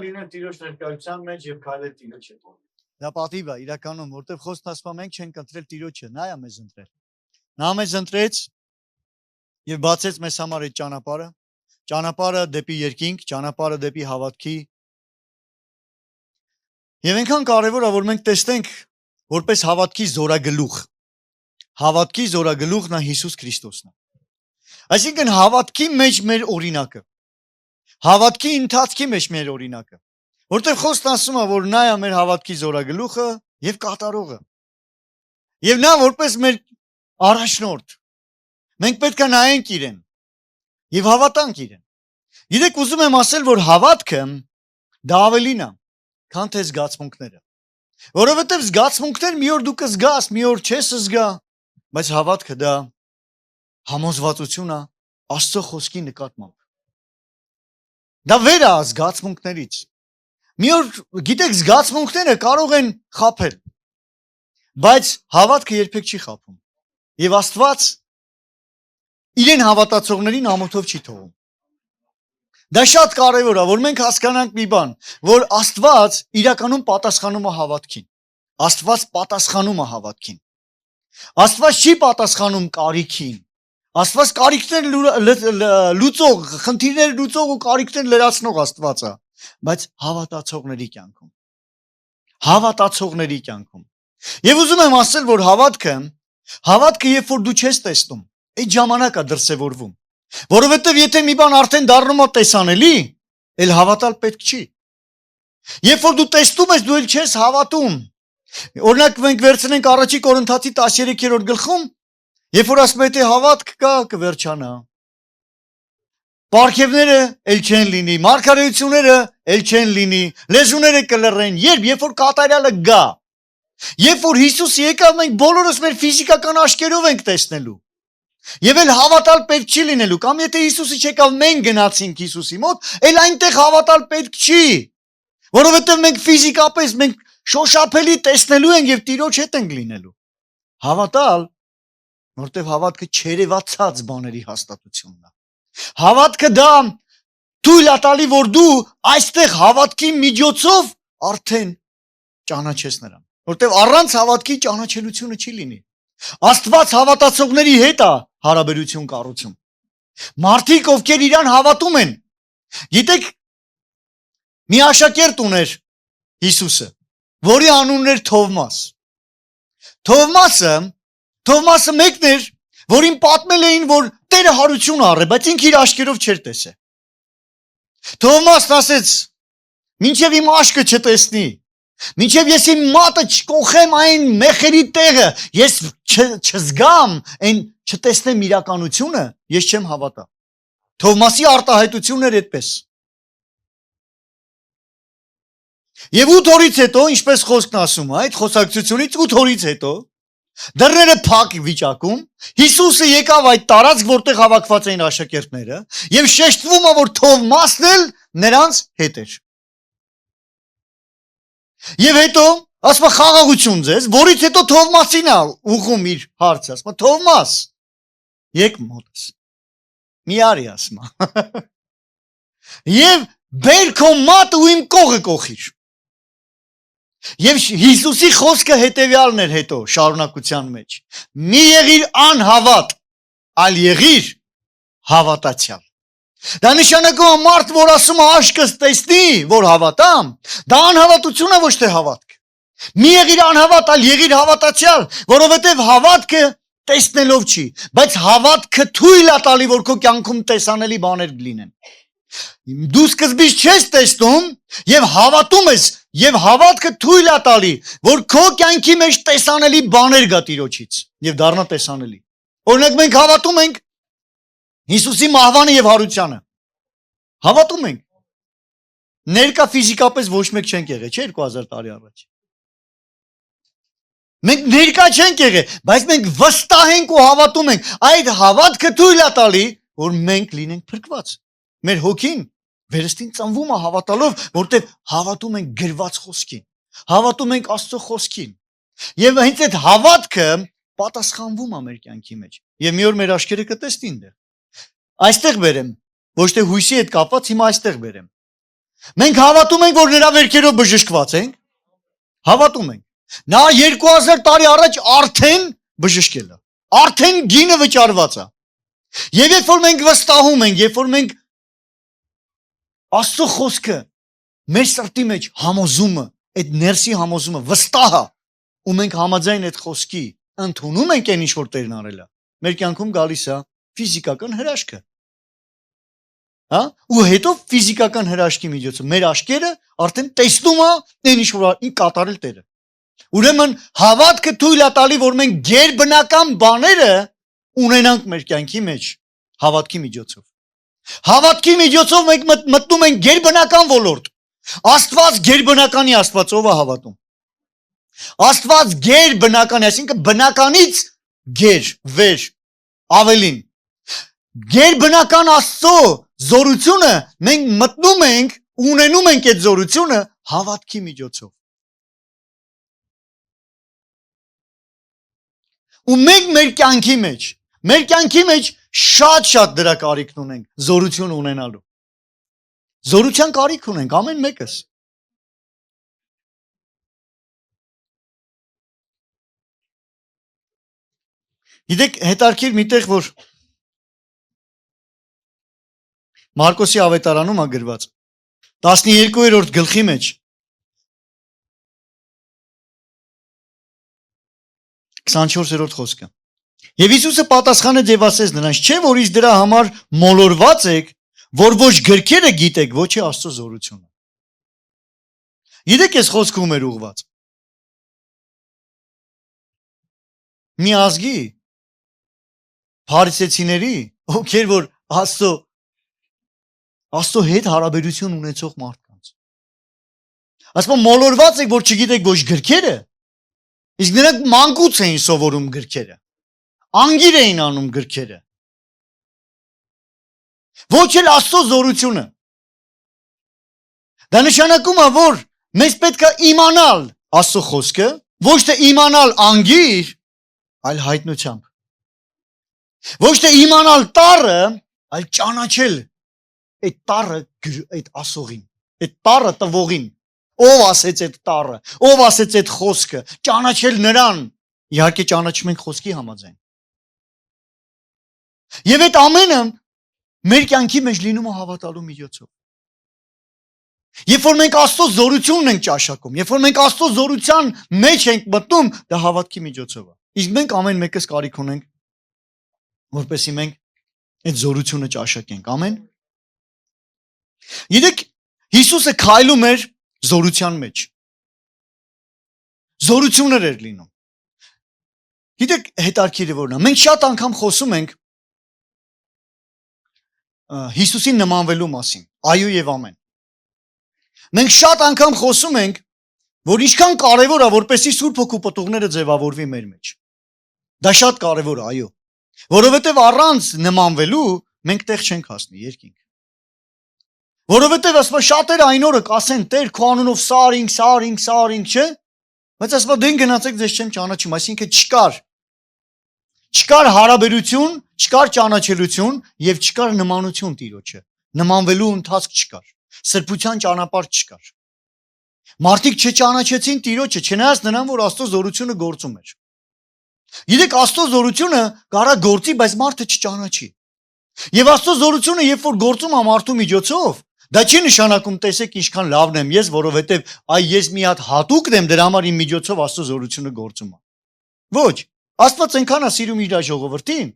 լինել Տիրոջ ներկայության մեջ եւ քայլել Տիրոջ հետ։ Դա պատիվ է իրականում, որտեվ խոսքն ասում է մենք չենք ընտրել Տիրոջը, նա է մեզ ընտրել։ Նա մեզ ընտրեց եւ բացեց մեզ համար այդ ճանապարհը դեպի երկինք, ճանապարհը դեպի հավատքի։ Եվ այնքան կարևոր է, որ մենք տեսնենք որպես հավատքի զորագլուխ։ Հավատքի զորագլուխն է Հիսուս Քրիստոսն է։ Այսինքն հավատքի մեջ մեր օրինակը։ Հավատքի ընթացքի մեջ մեր օրինակը։ Որտեղ խոսքն ասում է, որ նա է մեր հավատքի զորագլուխը եւ կատարողը։ Եվ նա որպես մեր առաջնորդ։ Մենք պետք է նայենք իրեն եւ հավատանք իրեն։ Գիտեք, ուզում եմ ասել, որ հավատքը դա ավելին է, քան թե զգացմունքները։ Որովհետեւ զգացմունքներ մի օր դու կզգաս, մի օր չես զգա, բայց հավատքը դա համոզվածություն է Աստծո խոսքի նկատմամբ։ Դա վեր է զգացմունքներից։ Մի օր, գիտեք, զգացմունքները կարող են խաբել, բայց հավատքը երբեք չի խաբում։ Եվ Աստված իրեն հավատացողներին ամոթով չի թողում։ Դա շատ կարևոր է, որ մենք հասկանանք մի բան, որ Աստված իրականում պատասխանում է հավատքին։ Աստված պատասխանում է հավատքին։ Աստված չի պատասխանում կարիքին։ Աստված կարիքներ լուծող, խնդիրներ լուծող ու կարիքներ լրացնող Աստված է, բայց հավատացողների կյանքում։ Հավատացողների կյանքում։ Եվ ուզում եմ ասել, որ հավատքը երբ որ դու չես տեսնում, այդ ժամանակ է դրսևորվում։ Որովհետև եթե մի բան արդեն դառնում է տեսանելի, էլ հավատալ պետք չի։ Երբ որ դու տեսնում ես, դու էլ չես հավատում։ Օրինակ մենք վերցնենք առաջի Կորինթացի 13-րդ գլխում, երբ որ ասում է թե հավատք կա, կվերջանա։ Պարգևները էլ չեն լինի, մարգարեությունները էլ չեն լինի, լեզուները կլռեն, երբ որ կատարյալը գա։ Երբ որ Հիսուսը եկավ, մենք բոլորս մեր ֆիզիկական աչքերով ենք տեսնելու։ Եվ էլ հավատալ պետք չի լինելու, կամ եթե Հիսուսը չեկավ, մենք գնացինք Հիսուսի մոտ, էլ այնտեղ հավատալ պետք չի, որովհետև մենք ֆիզիկապես մենք շոշափելի տեսնելու ենք եւ Տիրոջ հետ ենք լինելու։ Հավատալ, որտեղ հավատքը չերևացած բաների հաստատությունն է։ Հավատքը դա թույլ է տալի, որ դու այստեղ հավատքի միջոցով արդեն ճանաչես նրան, որտեղ առանց հավատքի ճանաչելությունը չի լինի։ Աստված հավատացողների հետ է հարաբերություն կառուցում։ Մարդիկ, ովքեր իրան հավատում են, գիտեք, մի աշակերտ ուներ Հիսուսը, որի անունն էր Թովմաս։ Թովմասը մեկն էր, որին պատմել էին, որ Տերը հարություն առե, բայց ինքը իր աչքերով չէր տեսել։ Թովմասն ասեց. «Մինչև իմ աչքը չտեսնի, մինչև ես իմ մատը չկոխեմ այն մեխերի տեղը, ես չզգամ, այն չտեսնեմ իրականությունը, ես չեմ հավատա»։ Թովմասի արտահայտությունն էր այդպես։ Եվ 8 օրից հետո, ինչպես խոսքն ասում է, այդ խոսակցությունից 8 օրից հետո, դռները փակ վիճակում, Հիսուսը եկավ այդ տարածք, որտեղ հավաքված էին աշակերտները, եւ շեշտվում է, որ Թովմասն էլ նրանց հետ էր։ Եվ հետո, ասում է խաղաղություն ձեզ, որից հետո Թովմասին է ուղղում իր հարցը, ասում է Թովմաս, եկ մոտս։ Մի արի ասում է։ Եվ բեր քո մատը ու իմ կողը կոխիր։ Եվ Հիսուսի խոսքը հետևյալն էր հետո շարունակության մեջ. մի եղիր անհավատ, այլ եղիր հավատացյալ։ Դա նշանակում է մարդ, որ ասում է աշկս տեսնի, որ հավատամ, դա անհավատություն է, ոչ թե հավատք։ Մի եղիր անհավատ, այլ եղիր հավատացյալ, որովհետև հավատքը տեսնելով չի, բայց հավատքը թույլ է տալի, որ քո կյանքում տեսանելի բաներ լինեն։ Դու սկզբից չես տեսնում եւ հավատում ես եւ հավատքը թույլ է տալի, որ քո կյանքի մեջ տեսանելի բաներ գա Տիրոջից եւ դառնա տեսանելի։ Օրինակ մենք հավատում ենք Հիսուսի մահվանը եւ հարությանը։ Հավատում ենք։ Ներկա ֆիզիկապես ոչ մեկ չենք եղել, չէ՞, 2000 տարի առաջ։ Մենք ներկա չենք եղել, բայց մենք վստահ ենք ու հավատում ենք։ Այդ հավատքը թույլ է տալի, որ մենք լինենք փրկված։ Մեր հոգին վերստին ծնվում է հավատալով, որտեղ հավատում ենք գրված խոսքին, հավատում ենք Աստծո խոսքին։ Եվ հենց այդ հավատքը պատասխանվում է մեր կյանքի մեջ։ Եվ մի օր մեր աչքերը կտեսնի այնտեղ։ Այստեղ բերեմ, ոչ թե հույսի հետ կապված, հիմա այստեղ բերեմ։ Մենք հավատում ենք, որ նրա վերքերով բժշկված ենք։ Հավատում ենք։ Նա 2000 տարի առաջ արդեն բժշկել է։ Արդեն գինը վճարված է։ Եվ երբ որ մենք վստահում ենք, երբ որ մենք Աստծո խոսքը մեր սրտի մեջ համոզումը, այդ ներսի համոզումը վստահ է, ու մենք համաձայն այդ խոսքի ընդունում ենք այն ինչ որ Տերն արել է, մեր կյանքում գալիս է ֆիզիկական հրաշքը։ Հա? Ու հետո ֆիզիկական հրաշքի միջոցով մեր աչքերը արդեն տեսնում է այն ինչ որ կատարել Տերը։ Ուրեմն հավատքը թույլ է տալի, որ մենք գերբնական բաները ունենանք մեր կյանքի մեջ հավատքի միջոցով։ Հավատքի միջոցով մենք մտնում ենք գերբնական ոլորտ։ Աստված գերբնականի Աստվածով է հավատում։ Աստված գերբնական, այսինքն բնականից գեր, վեր, ավելին։ Գերբնական Աստծո զորությունը մենք մտնում ենք, ունենում ենք այդ զորությունը հավատքի միջոցով։ Ու մենք մեր կյանքի մեջ շատ դրա կարիքն ունենք, զորություն ունենալու։ Զորության կարիք ունենք ամեն մեկս։ Գիտեք, հետարքիր միտեղ, որ Մարկոսի ավետարանում է գրված 12-րդ գլխի մեջ 24-րդ խոսքը։ Եվ Հիսուսը պատասխանեց եւ ասեց նրանց. չէ՞ որ իս դրա համար մոլորված եք, որ ոչ գրքերը գիտեք, ոչ է Աստծո զորությունը։ Գիտեք, այս խոսքը ում էր ուղված։ Մի ազգի փարիսեցիների, ովքեր որ Աստծո հետ հարաբերություն ունեցող մարդկանց։ Ասում մոլորված եք, որ չգիտեք ոչ գրքերը, իսկ նրանք մանկուց էին սովորում գրքերը։ Անգիր էին անում գրքերը։ Ոչ էլ Աստծո զորությունը։ Դա նշանակում է, որ մեզ պետք է իմանալ Աստծո խոսքը, ոչ թե իմանալ անգիր, այլ հայտնությամբ։ Ոչ թե իմանալ տառը, այլ ճանաչել այդ տառը, այդ ասողին, այդ տառը տվողին, ով ասեց այդ տառը, ով ասեց այդ խոսքը, ճանաչել նրան, իհարկե ճանաչում ենք խոսքի համաձայն։ Եվ այդ ամենը մեր կյանքի մեջ լինում է հավատալու միջոցով։ Երբ որ մենք Աստծո զորությունն ենք ճաշակում, երբ որ մենք Աստծո զորության մեջ ենք մտնում, դա հավատքի միջոցով է։ Իսկ մենք ամեն մեկս կարիք ունենք, որպեսզի մենք այդ զորությունը ճաշակենք, ամեն։ Գիտեք, Հիսուսը քայլում էր զորության մեջ։ Զորություններ էր լինում։ Գիտեք, հետարքիրը որն է։ Մենք շատ անգամ խոսում ենք Հիսուսին նմանվելու մասին, այո եւ ամեն։ Մենք շատ անգամ խոսում ենք, որ ինչքան կարևոր է, որպեսզի Սուրբ Հոգու պտուղները ձևավորվի մեր մեջ։ Դա շատ կարևոր է, այո։ Որովհետեւ առանց նմանվելու մենք տեղ չենք հասնի երկինք։ Որովհետև ասում շատերը այն օրը կասեն Տեր քո անունով սարինք, չէ՞։ Բայց ասում դեն գնացեք ձեզ չեմ ճանաչում, այսինքն չկար հարաբերություն, չկար ճանաչելություն եւ չկար նմանություն Տիրոջը։ Նմանվելու ընթացք չկար։ Սրբության ճանապարհ չկար։ Մարդիկ չճանաչեցին Տիրոջը, չնայած նրան, որ Աստծո զորությունը գործում էր։ Գիտեք, Աստծո զորությունը կարա գործի, բայց մարդը չճանաչի։ Եվ Աստծո զորությունը, երբ որ գործում է մարդու միջոցով, դա չի նշանակում տեսեք ինչքան լավն եմ ես, որովհետև այ ես մի հատ հատուկն եմ, դրա համար իմ միջոցով Աստծո զորությունը գործում է։ Ոչ, Աստված այնքան է սիրում իր ժողովրդին,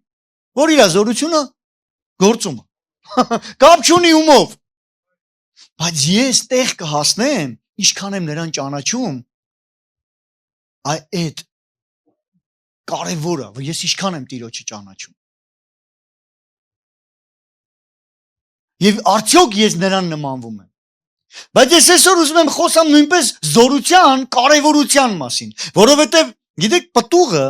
որ իր զորությունը գործում է։ Կապ չունի ումով։ Բայց ես տեղ կհասնեմ, ինչքան եմ նրան ճանաչում, այդ կարևոր է, որ ես ինչքան եմ Տիրոջը ճանաչում։ Եվ արդյոք ես նրան նմանվում եմ։ Բայց ես այսօր ուզում եմ խոսամ նույնպես զորության կարևորության մասին, որովհետև գիտեք պտուղը,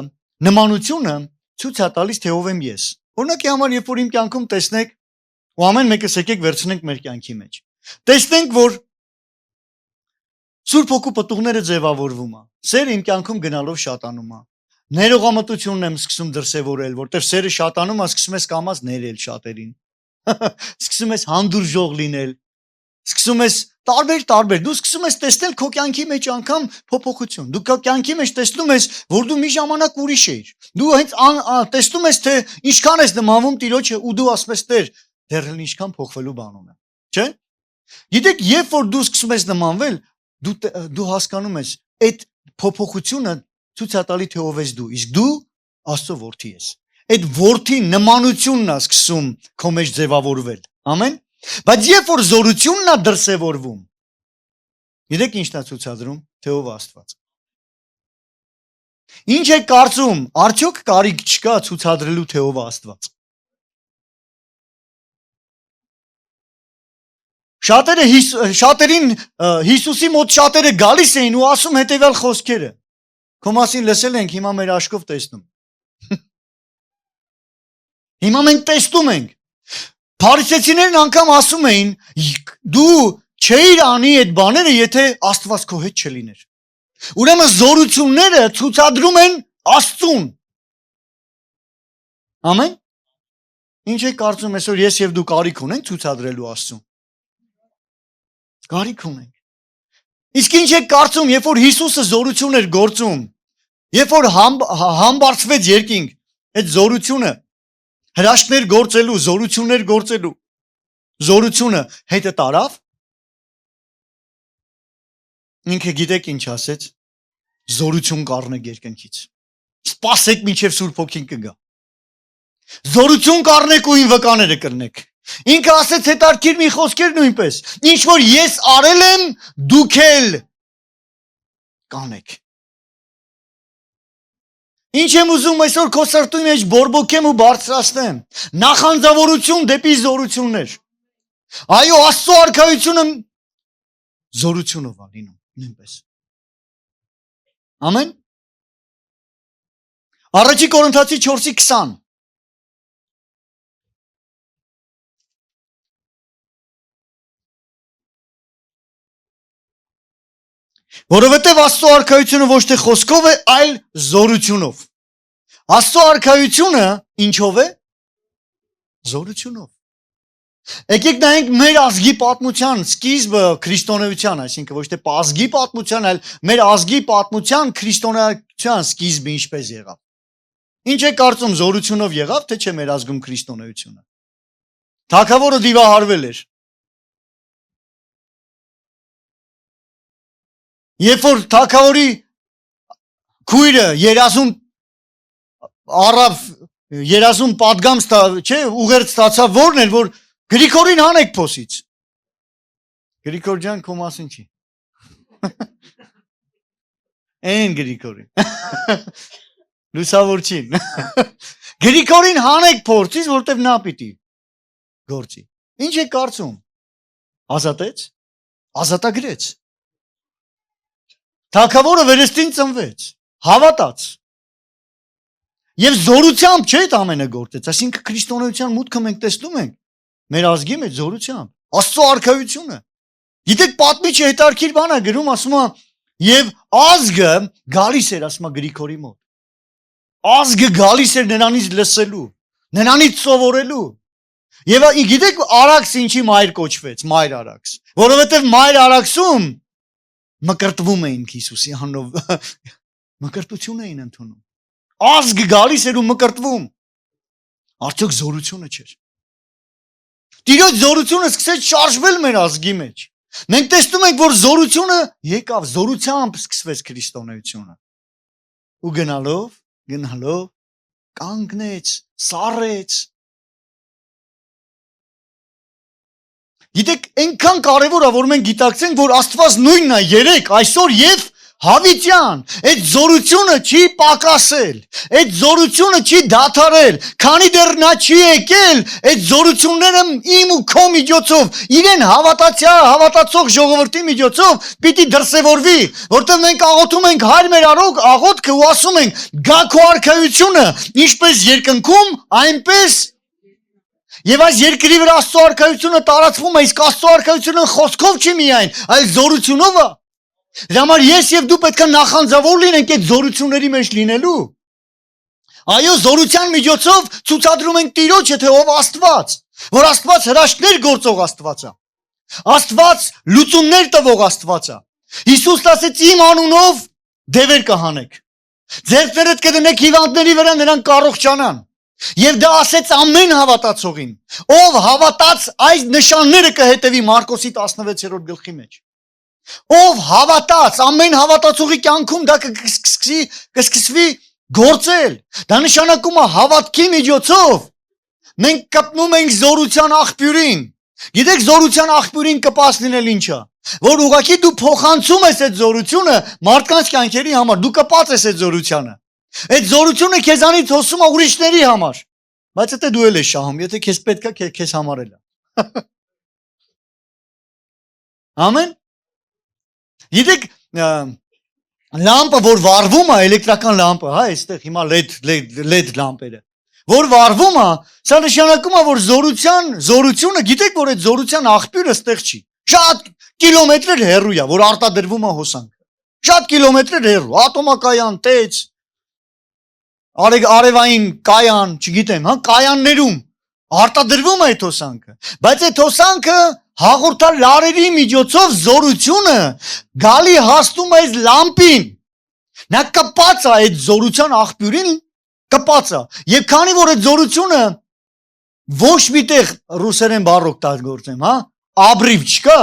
նմանությունը ցույց է տալիս թե ով եմ ես։ Օրինակի համար, երբ որ իմ կյանքում տեսնեք, ու ամեն մեկս եկեք վերցնենք մեր կյանքի մեջ։ Տեսնենք, որ Սուրբ Հոգու պտուղները ձևավորվում է։ Սերը իմ կյանքում գնալով շատանում է։ Ներողամտությունն եմ սկսում դրսևորել, որտեղ սերը շատանում է, սկսում ես կամած ներել շատերին։ Սկսում ես հանդուրժող լինել, Սկսում ես տարբեր, դու սկսում ես տեսնել քո կյանքի մեջ անգամ փոփոխություն։ Դու քո կյանքի մեջ տեսնում ես, որ դու մի ժամանակ ուրիշ ես։ Դու հենց տեսնում ես, թե ինչքան ես նմանվում Տիրոջը ու դու ասում ես Տեր, դեռ էլ ինչքան փոխվելու բան ունեմ։ Չէ՞։ Գիտեք, երբ որ դու սկսում ես նմանվել, դու հասկանում ես, այդ փոփոխությունը ցույց է տալի թե ով ես դու, իսկ դու Աստծո որդի ես։ Այդ որդի նմանությունն է սկսում քո մեջ ձևավորվել։ Ամեն։ Բայց երբ որ զորությունն է դրսևորվում, գիտեք ինչն է ցույցադրում, թե ով Աստված։ Ինչ է կարծում, արդյոք կարիք չկա ցույցադրելու թե ով Աստված։ Շատերին Հիսուսի մոտ շատերը գալիս էին ու ասում հետևյալ խոսքերը։ Քո մասին լսել ենք, հիմա մեր աչքով տեսնում։ Հիմա մենք տեսնում ենք։ Փարիսեցիներն անգամ ասում էին, դու չէիր անի այդ բաները, եթե Աստված քո հետ չլիներ։ Ուրեմն զորությունները ցույցադրում են Աստծուն։ Ամեն։ Ինչ է կարծում այսօր ես եւ դու կարիք ունենք ցույցադրելու Աստծուն։ Կարիք ունենք։ Իսկ ինչ է կարծում, երբ որ Հիսուսը զորություն էր գործում, երբ որ համբարձվեց երկինք, այդ զորությունը հրաշքներ գործելու, զորություններ գործելու, զորությունը հետը տարավ։ Ինքը գիտեք ինչ ասեց, զորություն կառնեք երկնքից։ Սպասեք մինչև Սուրբ Հոգին կգա։ Զորություն կառնեք ու ին վկաները կրնեք։ Ինքը ասեց հետարքիր մի խոսքեր նույնպես, ինչ որ ես արել եմ, դուք էլ կանեք։ Ինչ եմ ուզում այսօր քո սրտի մեջ բորբոքեմ ու բարձրացնեմ, նախանձավորություն դեպի զորություններ։ Այո, Աստծո արքայությունը զորությունով է լինում, նույնպես։ Ամեն։ Առաջի Կորինթացի 4:20 Որովհետև Աստծո արքայությունը ոչ թե խոսքով է, այլ զորությունով։ Աստծո արքայությունը ինչով է։ Զորությունով։ Եկեք նայենք մեր ազգի պատմության սկիզբը քրիստոնեության, այսինքն ոչ թե ազգի պատմության, այլ մեր ազգի պատմության քրիստոնեության սկիզբը ինչպես եղավ։ Ինչ է կարծում, զորությունով եղավ, թե չէ մեր ազգում քրիստոնեությունը։ Թագավորը դիվահարվել էր։ Երբ որ թագավորի քույրը 30 պատգամ չէ, ուղերձ ստացավ, որն էր, որ Գրիգորին հանեք փոսից։ Գրիգոր ջան, քո մասին չի։ Այն Գրիգորին։ Լուսավորչին։ Գրիգորին հանեք փոսից, որտեվ նա պիտի գործի։ Ինչ է կարծում։ Ազատեց։ Ազատագրեց։ Թագավորը վերստին ծնվեց, հավատաց։ Եվ զորությամբ չէ այդ ամենը գործեց, այսինքն քրիստոնեության մուտքը մենք տեսնում ենք մեր ազգի մեջ զորությամբ, Աստծո արքայությունը։ Գիտեք, պատմիչը հետարքիր բան է գրում, ասում է, եւ ազգը գալիս էր, ասում է Գրիգորի մոտ։ Ազգը գալիս էր նրանից լսելու, նրանից սովորելու։ Եվ գիտեք, Արաքս ինչի մայր կոչվեց, մայր Արաքս, որովհետեւ մայր Արաքսում մկրտվում էին Հիսուսի անունով, մկրտություն էին ընդունում։ Ազգը գալիս էր ու մկրտվում։ Արդյոք զորությունը չէր։ Տիրոջ զորությունը սկսեց շարժվել մեր ազգի մեջ։ Մենք տեսնում ենք, որ զորությունը եկավ, զորությամբ սկսվեց քրիստոնեությունը։ Ու գնալով կանգնեց, սառեց։ Գիտեք, այնքան կարևոր է, որ մենք գիտակցենք, որ Աստված նույնն է երեք, այսօր եւ հավիտյան։ Այդ զորությունը չի պակասել, այդ զորությունը չի դադարել, քանի դեռ նա չի եկել, այդ զորությունները իմ ու քո միջոցով, իրեն հավատացող ժողովրդի միջոցով պիտի դրսևորվի, որտեղ մենք աղոթում ենք Հայր մեր աղոթքը ու ասում ենք՝ գա քո արքայությունը, ինչպես երկնքում, այնպես Եվ այս երկրի վրա Աստծո արքայությունը տարածվում է, իսկ Աստծո արքայությունը խոսքով չի միայն, այլ զորությունով է։ Դրա համար ես եւ դու պետք է նախանձավոր լինենք այդ զորությունների մեջ լինելու։ Այո, զորության միջոցով ցուցադրում ենք Տիրոջը, թե ով Աստված, որ Աստված հրաշքներ գործող Աստված է։ Աստված լուծումներ տվող Աստված է։ Հիսուսն ասեց իմ անունով դևեր կհանեք։ Ձեռքներդ կդնեք հիվանդների վրա, նրանք կառողջանան։ Եվ դա ասեց ամեն հավատացողին։ Ով հավատաց, այս նշանները կհետևի Մարկոսի 16-րդ գլխի մեջ։ Ով հավատաց, ամեն հավատացողի կյանքում դա կսկսվի գործել։ Դա նշանակում է հավատքի միջոցով մենք կպնում ենք զորության աղբյուրին։ Գիտեք, զորության աղբյուրին կպած լինել ինչա։ Որ ուղղակի դու փոխանցում ես այդ զորությունը մարդկանց կյանքերի համար, դու կպած ես այդ զորությանը։ Այդ զորությունը քեզանից հոսում է ուրիշների համար։ Բայց եթե դու էլ ես շահում, եթե քեզ պետք է, քեզ համար էլ է։ Ամեն։ Գիտեք, լամպը, որ վառվում է, էլեկտրական լամպը, հա, այստեղ հիմա LED լամպերը, որ վառվում է, սա նշանակում է, որ զորությունը, գիտեք, որ այդ զորության աղբյուրը ստեղ չի։ Շատ կիլոմետրեր հեռու է, որ արտադրվում է հոսանքը։ Շատ կիլոմետրեր հեռու, ատոմակայան, տեց, արևային կայան, չգիտեմ, հա, կայաններում արտադրվում է այդ հոսանքը։ Բայց այդ հոսանքը հաղորդալ լարերի միջոցով զորությունը գալի հասնում է այս լամպին։ Նա կպած է այդ զորության աղբյուրին, կպած է։ Եվ քանի որ այդ զորությունը ոչ միտեղ ռուսերեն բառով տագործեմ, հա, աբրիվ չկա,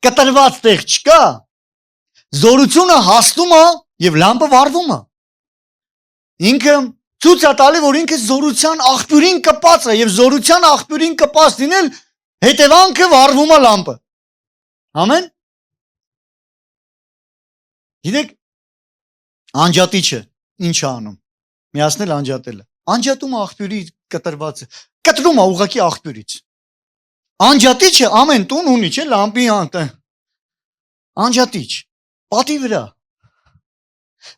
կտրված տեղ չկա, զորությունը հասնում է եւ լամպը վառվում է։ Ինքը ցույց է տալի, որ ինքը զորության աղբյուրին կպած է եւ զորության աղբյուրին կպած լինել հետևանքը վառվում է լամպը։ Ամեն։ Գիտեք, անջատիչը ինչ է անում։ Միացնել անջատելը։ Անջատումը աղբյուրի կտրվածը, կտրում է ուղղակի աղբյուրից։ Անջատիչը ամեն տուն ունի, չէ՞, լամպի անտը։ Անջատիչ, պատի վրա։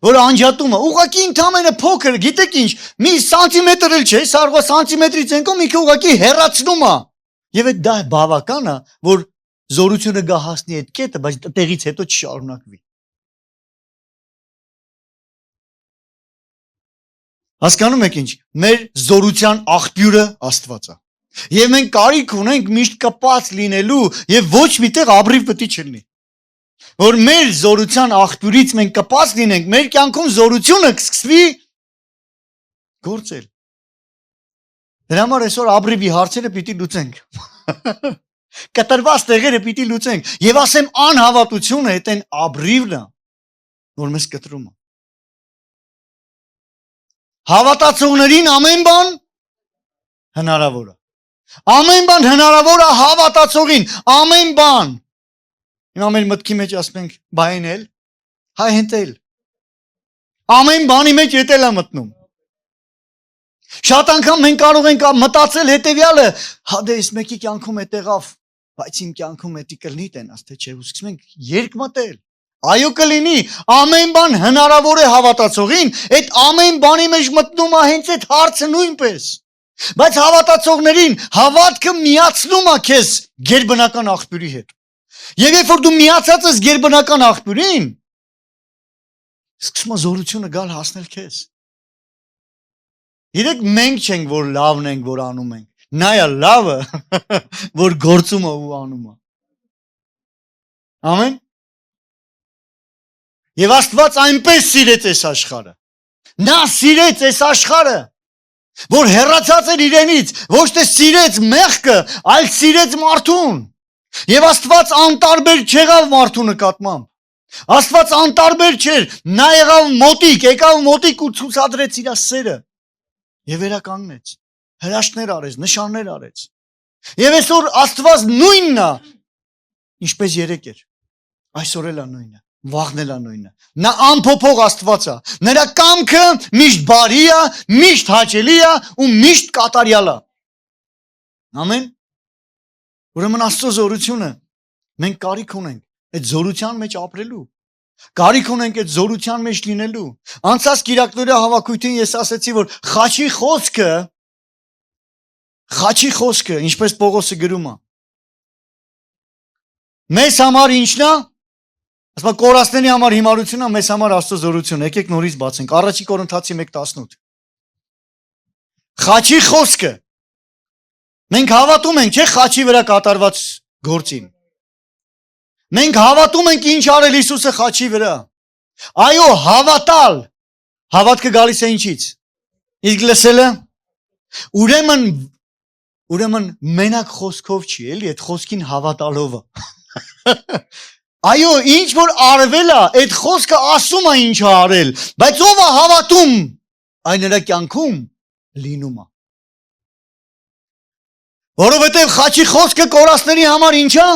Որ անջատումը ուղղակի ընդամենը փոքր, գիտեք ինչ, մի սանտիմետր էլ չէ, սարվա սանտիմետրից ենքով ինքը ուղղակի հեռացնում է։ Եվ այդ դա բավական է, որ զորությունը գա հասնի այդ կետը, բայց տեղից հետո չշարունակվի։ Հասկանում եք ինչ, մեր զորության աղբյուրը Աստված է։ Եվ մենք կարիք ունենք միշտ կպած լինելու եւ ոչ միտեղ աբրիվ պետք չլինի։ Որ մեր զորության աղբյուրից մենք կպած լինենք, մեր կյանքում զորությունը կսկսվի գործել։ Դրա համար այսօր աբրիվի հարցերը պիտի լուծենք։ Կտրված տեղերը պիտի լուծենք եւ ասեմ անհավատությունը այդ այն աբրիվն է, որ մեզ կտրում է։ Հավատացողներին ամեն բան հնարավոր է։ Ամեն բան հնարավոր է հավատացողին, ամեն բան։ Հիմա մեր մտքի մեջ ասում ենք բայնել, հայ հենտել։ Ամեն բանի մեջ ետել է մտնում։ Շատ անգամ մենք կարող ենք մտածել հետևյալը, հա դե ես մեկի կյանքում է տեղավ, բայց իմ կյանքում էդի կլինի տենաս, թե չէ, ու սկսում ենք երկմտել։ Այո կլինի, ամեն բան հնարավոր է հավատացողին, այդ ամեն բանի մեջ մտնում է հենց այդ հարցը նույնպես։ Բայց հավատացողներին հավատքը միացնում է քեզ գերբնական աղբյուրի հետ։ Եվ երբ որ դու միացած ես գերբնական աղբյուրին, սկսում է զորությունը գալ հասնել քեզ։ Իրեք մենք չենք, որ լավն ենք, որ անում ենք։ Նա է լավը, որ գործում է ու անում է։ Ամեն։ Եվ Աստված այնպես սիրեց այս աշխարհը։ Նա սիրեց այս աշխարհը, որ հեռացած էր իրենից, ոչ թե սիրեց մեղքը, այլ սիրեց մարդուն։ Եվ Աստված անտարբեր չեղավ մարդու նկատմամբ։ Աստված անտարբեր չէր, նա եղավ մոտիկ, եկավ մոտիկ ու ցուցադրեց իր սերը։ Եվ վերականգնեց, հրաշքներ արեց, նշաններ արեց։ Եվ այսօր Աստված նույնն է, ինչպես երեկ էր, այսօր էլ է նույնը, վաղն էլ է նույնը։ Նա անփոփոխ Աստված է, նրա կամքը միշտ բարի է, միշտ հաճելի է ու միշտ կատարյալ է։ Ամեն։ Ուրեմն Աստծո զորությունը մենք կարիք ունենք այդ զորության մեջ ապրելու։ Կարիք ունենք այդ զորության մեջ լինելու։ Անցած կիրակների հավաքույթին ես ասացի, որ խաչի խոսքը, ինչպես Պողոսը գրում է։ Մեզ համար ինչն է։ Ասում է կորածների համար հիմարությունն է, մեզ համար Աստծո զորությունը։ Եկեք նորից բացենք։ Առաջի Կորինթացի 1:18։ Խաչի խոսքը Մենք հավատում ենք, չէ՞, խաչի վրա կատարված գործին։ Մենք հավատում ենք ինչ արել Հիսուսը խաչի վրա։ Այո, հավատալ։ Հավատքը գալիս է ինչից։ Իսկ լսելը ուրեմն մենակ խոսքով չի, էլի, այդ խոսքին հավատալով է։ Այո, ինչ որ արվել է, այդ խոսքը ասում է ինչ է արել, բայց ով է հավատում, այն նրա կյանքում լինում է։ Որովհետև խաչի խոսքը կորածների համար ինչ է։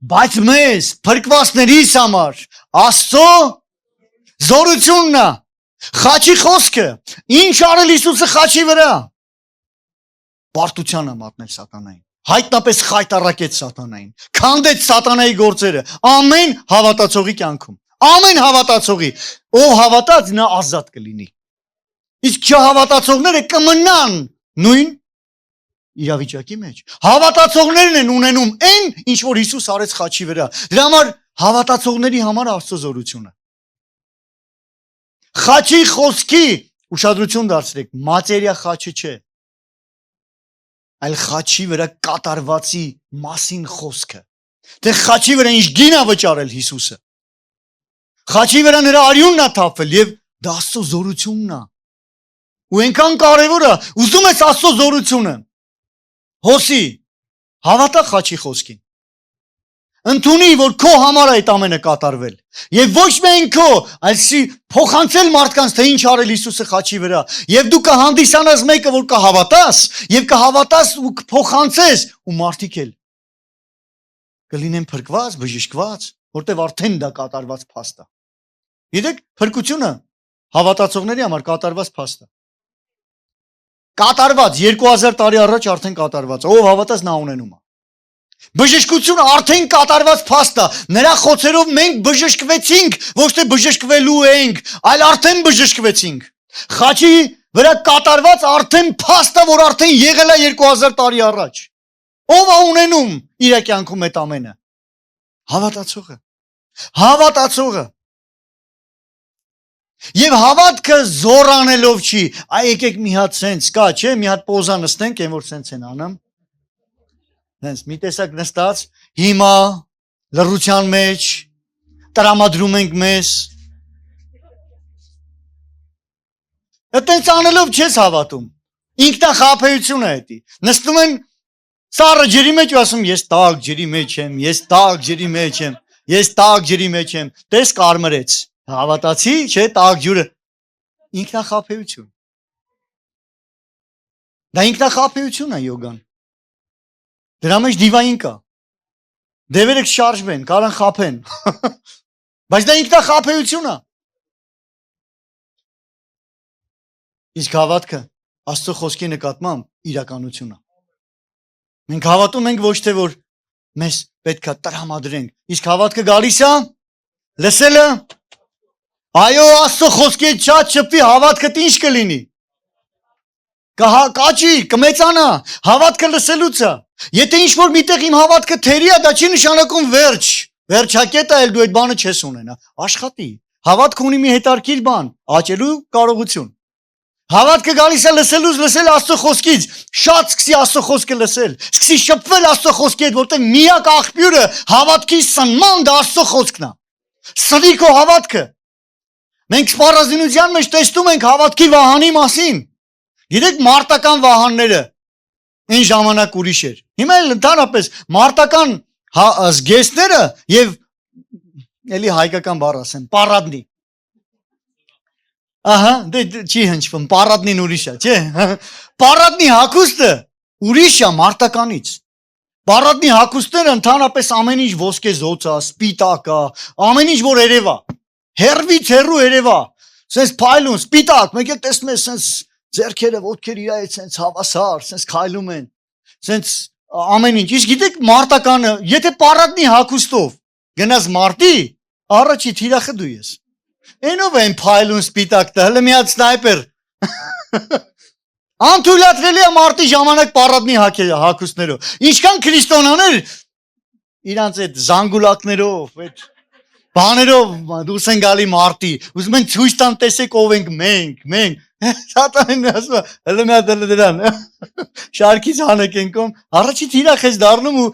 Բայց մեզ փրկվածներիս համար Աստծո զորությունն է։ Խաչի խոսքը ինչ արել Հիսուսը խաչի վրա։ Պարտության է մատնել սատանային։ Հայտնապես խայտարակեց սատանային։ Քանդեց սատանայի գործերը ամեն հավատացողի կյանքում։ Ամեն հավատացողի, ով հավատած նա ազատ կլինի։ Իսկ չհավատացողները կմնան նույն իրավիճակի մեջ։ Հավատացողներն են ունենում այն, ինչ որ Հիսուս արեց խաչի վրա։ Դրա համար հավատացողների համար Աստծո զորությունը։ Խաչի խոսքի ուշադրություն դարձրեք, մատերիա խաչը չէ, այլ խաչի վրա կատարվածի մասին խոսքը։ Դե խաչի վրա ինչ գին է վճարել Հիսուսը։ Խաչի վրա նրա արյունն է թափվել եւ դա Աստծո զորությունն է։ Ու այնքան կարևոր է, ուզում ես Աստծո զորությունը։ Հոսի, հավատա խաչի խոսքին։ Ընդունի, որ քո համար է այդ ամենը կատարվել։ Եվ ոչ միայն քո, այլսի փոխանցել մարդկանց, թե ինչ արել Հիսուսը խաչի վրա։ Եվ դու կհանդիսանաս մեկը, որ կհավատաս, եւ կհավատաս ու կփոխանցես, ու մարդիկ էլ կլինեն փրկված, բժշկված, որտեվ արդեն դա կատարված փաստ է։ Գիտեք, փրկությունը հավատացողների համար կատարված փաստ է։ Կատարված 2000 տարի առաջ արդեն կատարված, ով հավատաց նա ունենում է։ Բժշկությունը արդեն կատարված փաստ է, նրա խոցերով մենք բժշկվեցինք, ոչ թե բժշկվելու ենք, այլ արդեն բժշկվեցինք։ Խաչի վրա կատարված արդեն փաստ է, որ արդեն եղել է 2000 տարի առաջ։ Ով է ունենում իր կյանքում այդ ամենը։ Հավատացողը։ Հավատացողը։ Եվ հավատքը զորանելով չի, այ եկեք մի հատ սենց կա, չէ, մի հատ պոզա նստենք, այն որ սենց են անում։ Հենց մի տեսակ նստած, հիմա լռության մեջ տրամադրում ենք մեզ։ Այդտենց անելով չես հավատում։ Ինքնախաբեություն է դա։ Նստում են սառը ջրի մեջ ու ասում ես տաք ջրի մեջ եմ, ես տաք ջրի մեջ եմ, ես տաք ջրի մեջ եմ։ Տես կարմրեց։ Հավատացի, չէ, տաք ջուրը։ Ինքնախաբեություն։ Դա ինքնախաբեություն է յոգան։ Դրա մեջ դիվային կա։ Դևերը կշարժվեն, կարան խափեն։ Բայց դա ինքնախաբեություն է։ Իսկ հավատքը Աստծո խոսքի նկատմամբ իրականություն է։ Մենք հավատում ենք ոչ թե որ մեզ պետքա տրամադրենք։ Իսկ հավատքը գալիս է լսելը։ Այո, Աստծո խոսքի հետ շատ շփվի, հավատքդ ինչ կլինի։ Կաճի, կմեծանա, հավատքը լսելուց է։ Եթե ինչ-որ միտեղ իմ հավատքը թերի է, դա չի նշանակում վերջ։ Վերջակետը էլ դու այդ բանը չես ունենա։ Աշխատի։ Հավատքը ունի մի հետարքիր բան, աճելու կարողություն։ Հավատքը գալիս է լսելուց, լսել Աստծո խոսքից, շատ սկսի Աստծո խոսքը լսել, սկսի շփվել Աստծո խոսքի հետ, որտեղ միակ աղբյուրը հավատքի սնման դա Աստծո խոսքն է։ Սրի քո հավատքը։ Մենք սպառազինության մեջ տեսնում ենք հավատքի վահանի մասին։ Գիտեք մարտական վահանները այն ժամանակ ուրիշ էր։ Հիմա էլ ընդհանրապես մարտական զգեստները եւ էլի հայկական բառ ասեմ, պարադնի։ Ահա, դե չի հնչվում, պարադնին ուրիշ է, չէ։ Պարադնի հագուստը ուրիշ է մարտականից։ Պարադնի հագուստները ընդհանրապես ամեն ինչ ոսկե զոծ է, սպիտակ է, ամեն ինչ որ երևա։ Հերվից հերու երևա։ Սենց փայլուն, սպիտակ, մեկ էլ տեսնում ես սենց ձեռքերը, ոտքերը իր այդ սենց հավասար, սենց քայլում են։ Սենց ամեն ինչ։ Իսկ գիտեք մարտականը, եթե պարադնի հագուստով գնաս մարտի, առաջի թիրախը դու ես։ Այնով են փայլուն սպիտակ տա, հələ մի հատ սնայպեր։ Անթույլատրելի է մարտի ժամանակ պարադնի հագուստներով։ Ինչքան քրիստոնյաներ իրանց այդ զանգուլակներով, այդ բաներով դուրս են գալի մարտի, ուզում են ցույց տան տեսեք ով ենք մենք, Սատանին ասում է, հələ մի հատ դրան։ Շարքից հանեկենքում, առաջի թիրախ ես դառնում ու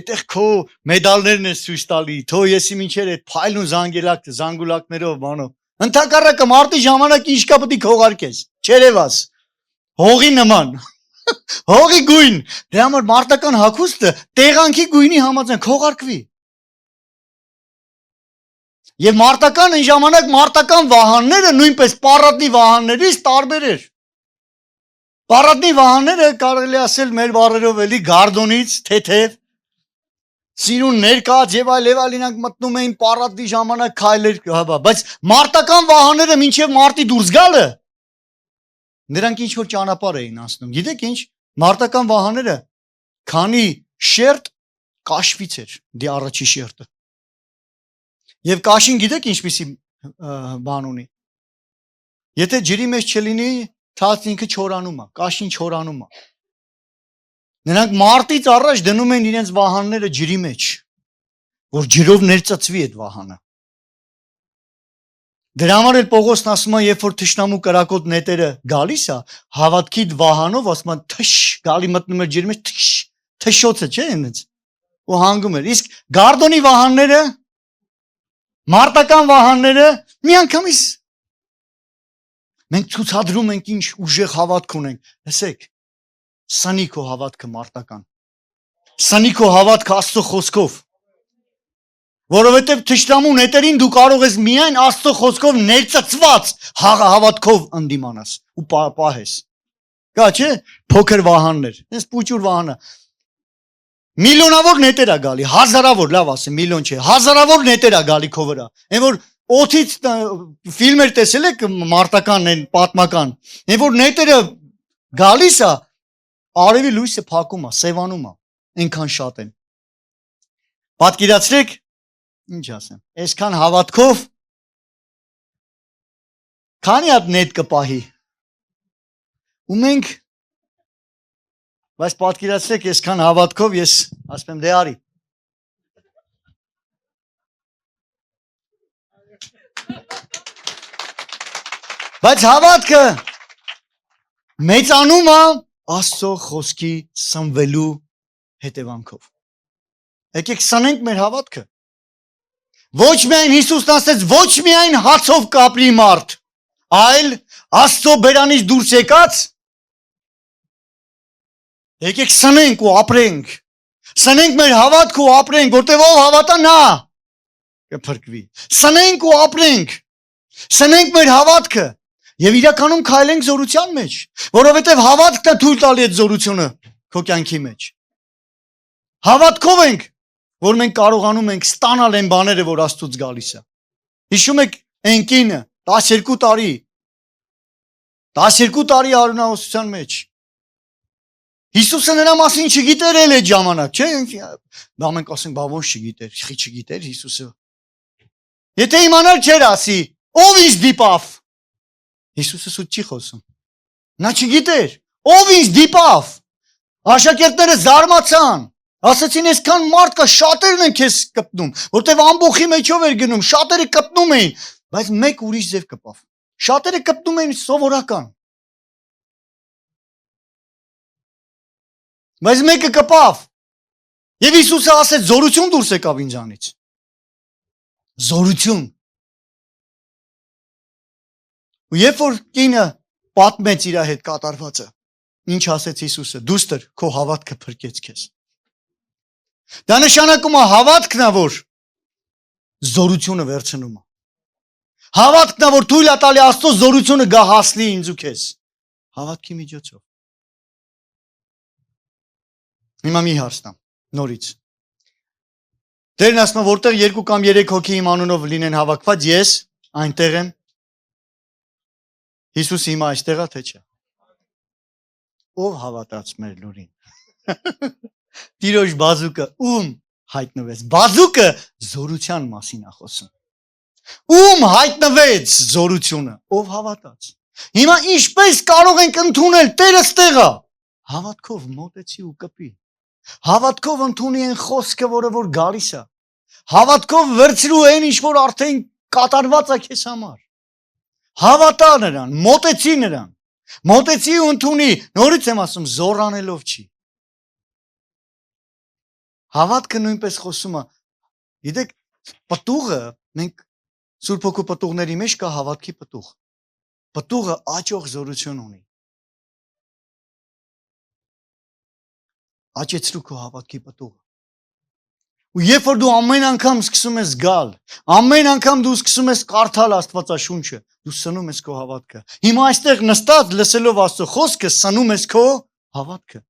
այդտեղ քո մեդալներն ես ցույց տալի, թո եսի մինչեր այդ փայլուն զանգուլակներով բանով։ Ընթակառակը մարտի ժամանակ ինչ կա պետք է քողարկես։ Չերևաս։ Հողի նման։ Հողի գույն։ Դրա համար մարտական հագուստը տեղանքի գույնի համաձայն քողարկվի։ Եվ մարտական այն ժամանակ մարտական վահանները նույնպես պարատնի վահաններից տարբեր էր։ Պարատնի վահանները կարելի ասել մեր բառերով էլի գարդոնից թեթև սիրուն ներկած եւ այլ ինանք մտնում էին պարատնի ժամանակ քայլեր հաբա, բայց մարտական վահանները մինչև մարտի դուրս գալը նրանք ինչ որ ճանապարհ էին անցնում։ Գիտեք ինչ, մարտական վահանները քանի շերտ կաշվից էր դի առաջի շերտը։ Եվ կաշին գիտեք ինչպիսի բան ունի։ Եթե ջրի մեջ չլինի, թաց ինքը չորանում է, կաշին չորանում է։ Նրանք մարտից առաջ դնում են իրենց վահանները ջրի մեջ, որ ջրով ներծծվի այդ վահանը։ Դրա համար էլ Պողոսն ասում է, երբ որ թշնամու կրակոտ նետերը գալիս է, հավատքի վահանով ասում են թշ, գալի մտնում էր ջրի մեջ, թշոցը չէ այնց։ Ու հանգում էր։ Իսկ գարդոնի վահանները մարտական վահանները միանգամից մենք ցուցադրում ենք ինչ ուժեղ հավատք ունենք։ Լսեք, սանի քո հավատքը մարտական։ Սանի քո հավատքը Աստծո խոսքով։ Որովհետև թշնամու նետերին դու կարող ես միայն Աստծո խոսքով ներծծված հավատքով ընդդիմանաս ու պահես։ Կա չէ՞, փոքր վահաններ, այս փուճուր վահանը։ Միլիոնավոր նետեր է գալի, հազարավոր, լավ ասեմ, միլիոն չէ, հազարավոր նետեր է գալի քո վրա։ Այն որ օթից ֆիլմեր տեսել եք մարտական են, պատմական։ Այն որ նետերը գալիս է, արևի լույսը փակում է, սևանում է, այնքան շատ են։ Պատկերացրեք, ինչ ասեմ, այսքան հավատքով քանի հատ նետ կպահի։ Ու մենք Բայց պատկերացրեք, այսքան հավատքով ես ասում եմ դե արի։ Բայց հավատքը մեծանում է Աստծո խոսքի սնվելու հետևանքով։ Եկեք սնենք մեր հավատքը։ Ոչ միայն Հիսուսն ասեց, ոչ միայն հացով կապրի մարդ, այլ Աստծո բերանից դուրս եկած Եկեք սնենք ու ապրենք, սնենք մեր հավատք ու ապրենք, որտև ով հավատա նա կփրկվի, սնենք ու ապրենք, սնենք մեր հավատքը և իրականում քայլենք զորության մեջ, որովհետև հավատքն է թույլ տալի այդ զորությունը քո կյանքի մեջ, հավատքով ենք, որ մենք կարողանում ենք ստանալ այն բաները, որ Աստծուց գալիս է, հիշում եք այն կինը 12 տարի արյունահոսության մեջ, Հիսուսը նրա մասին չգիտեր էլ այդ ժամանակ, չէ՞, բա մենք ասենք, բա ոնց չգիտեր, չգիտեր Հիսուսը։ Եթե իմանալ չէր ասի, ով ինձ դիպավ։ Հիսուսը սուտ չի խոսում։ Նա չգիտեր, ով ինձ դիպավ։ Աշակերտները զարմացան, ասացին, այսքան մարդ կա, շատերն են քեզ կպնում, որտեվ ամբոխի մեջով էր գնում, շատերը կպնում էին, բայց մեկ ուրիշ ձև կպավ։ Շատերը կպնում էին սովորական։ Բայց մեկը կպավ, և Հիսուսը ասեց, զորություն դուրս եկավ ինձանից, զորություն, ու երբ որ կինը պատմեց իր հետ կատարվածը, ինչ ասեց Հիսուսը, դուստր, քո հավատքը փրկեց քեզ, դա նշանակում է հավատքն է, որ զորությունը վերցնում է, հավատքն է, որ թույլ է տալի Աստծո զորությունը գա հասնի ինձ ու քեզ, հավատքի միջոցով, Հիմա մի հարցնամ, նորից։ Տերն ասում է, որտեղ 2 կամ 3 հոգի իմ անունով լինեն հավաքված, ես այնտեղ եմ։ Հիսուս հիմա այստեղ է, թե չէ։ Ով հավատաց մեր լուրին։ Տիրոջ բազուկը ում հայտնվեց։ Բազուկը զորության մասին է խոսում։ Ում հայտնվեց զորությունը, ով հավատաց։ Հիմա ինչպես կարող ենք ընդունել Տերը ստեղ է։ Հավատքով մոտեցի ու կպի։ Հավատքով ընդունի այն խոսքը, որը որ գալիս է։ Հավատքով վերցրու այն ինչ որ արդեն կատարված է քեզ համար։ Հավատա նրան, մոտեցի նրան։ Մոտեցի ու ընդունի, նորից եմ ասում, զորանելով չի։ Հավատքը նույնպես խոսում է։ Գիտեք, պտուղը, մենք Սուրբ Հոգու պտուղների մեջ կա հավատքի պտուղ։ Պտուղը աճող զորություն ունի։ Աճեցրու քո հավատքի պտուղը։ Ու երբ որ դու ամեն անգամ սկսում ես գալ, ամեն անգամ դու սկսում ես կարդալ Աստվածաշունչը, դու սնում ես քո հավատքը։ Հիմա այստեղ նստած լսելով Աստծո խոսքը սնում ես քո հավատքը։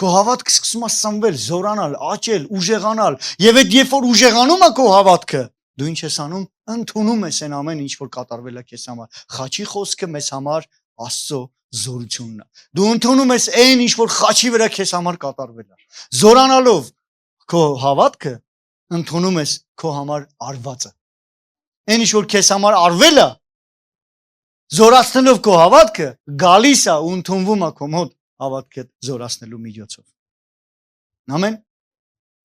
Քո հավատքը սկսում է սնվել, զորանալ, աճել, ուժեղանալ, եւ այդ երբ որ ուժեղանում է քո հավատքը, դու ինչ ես անում, ընդունում ես այն ամեն ինչ որ կատարվել է քեզ համար։ Խաչի խոսքը մեզ համար Աստծո զորությունն է։ Դու ընդունում ես այն ինչ որ խաչի վրա քեզ համար կատարվել է։ Զորանալով քո հավատքը ընդունում ես քո համար արվածը։ Այն ինչ որ քեզ համար արվել է, զորացնելով քո հավատքը, գալիս է ու ընդունվում է քո մոտ հավատքը զորացնելու միջոցով։ Ամեն։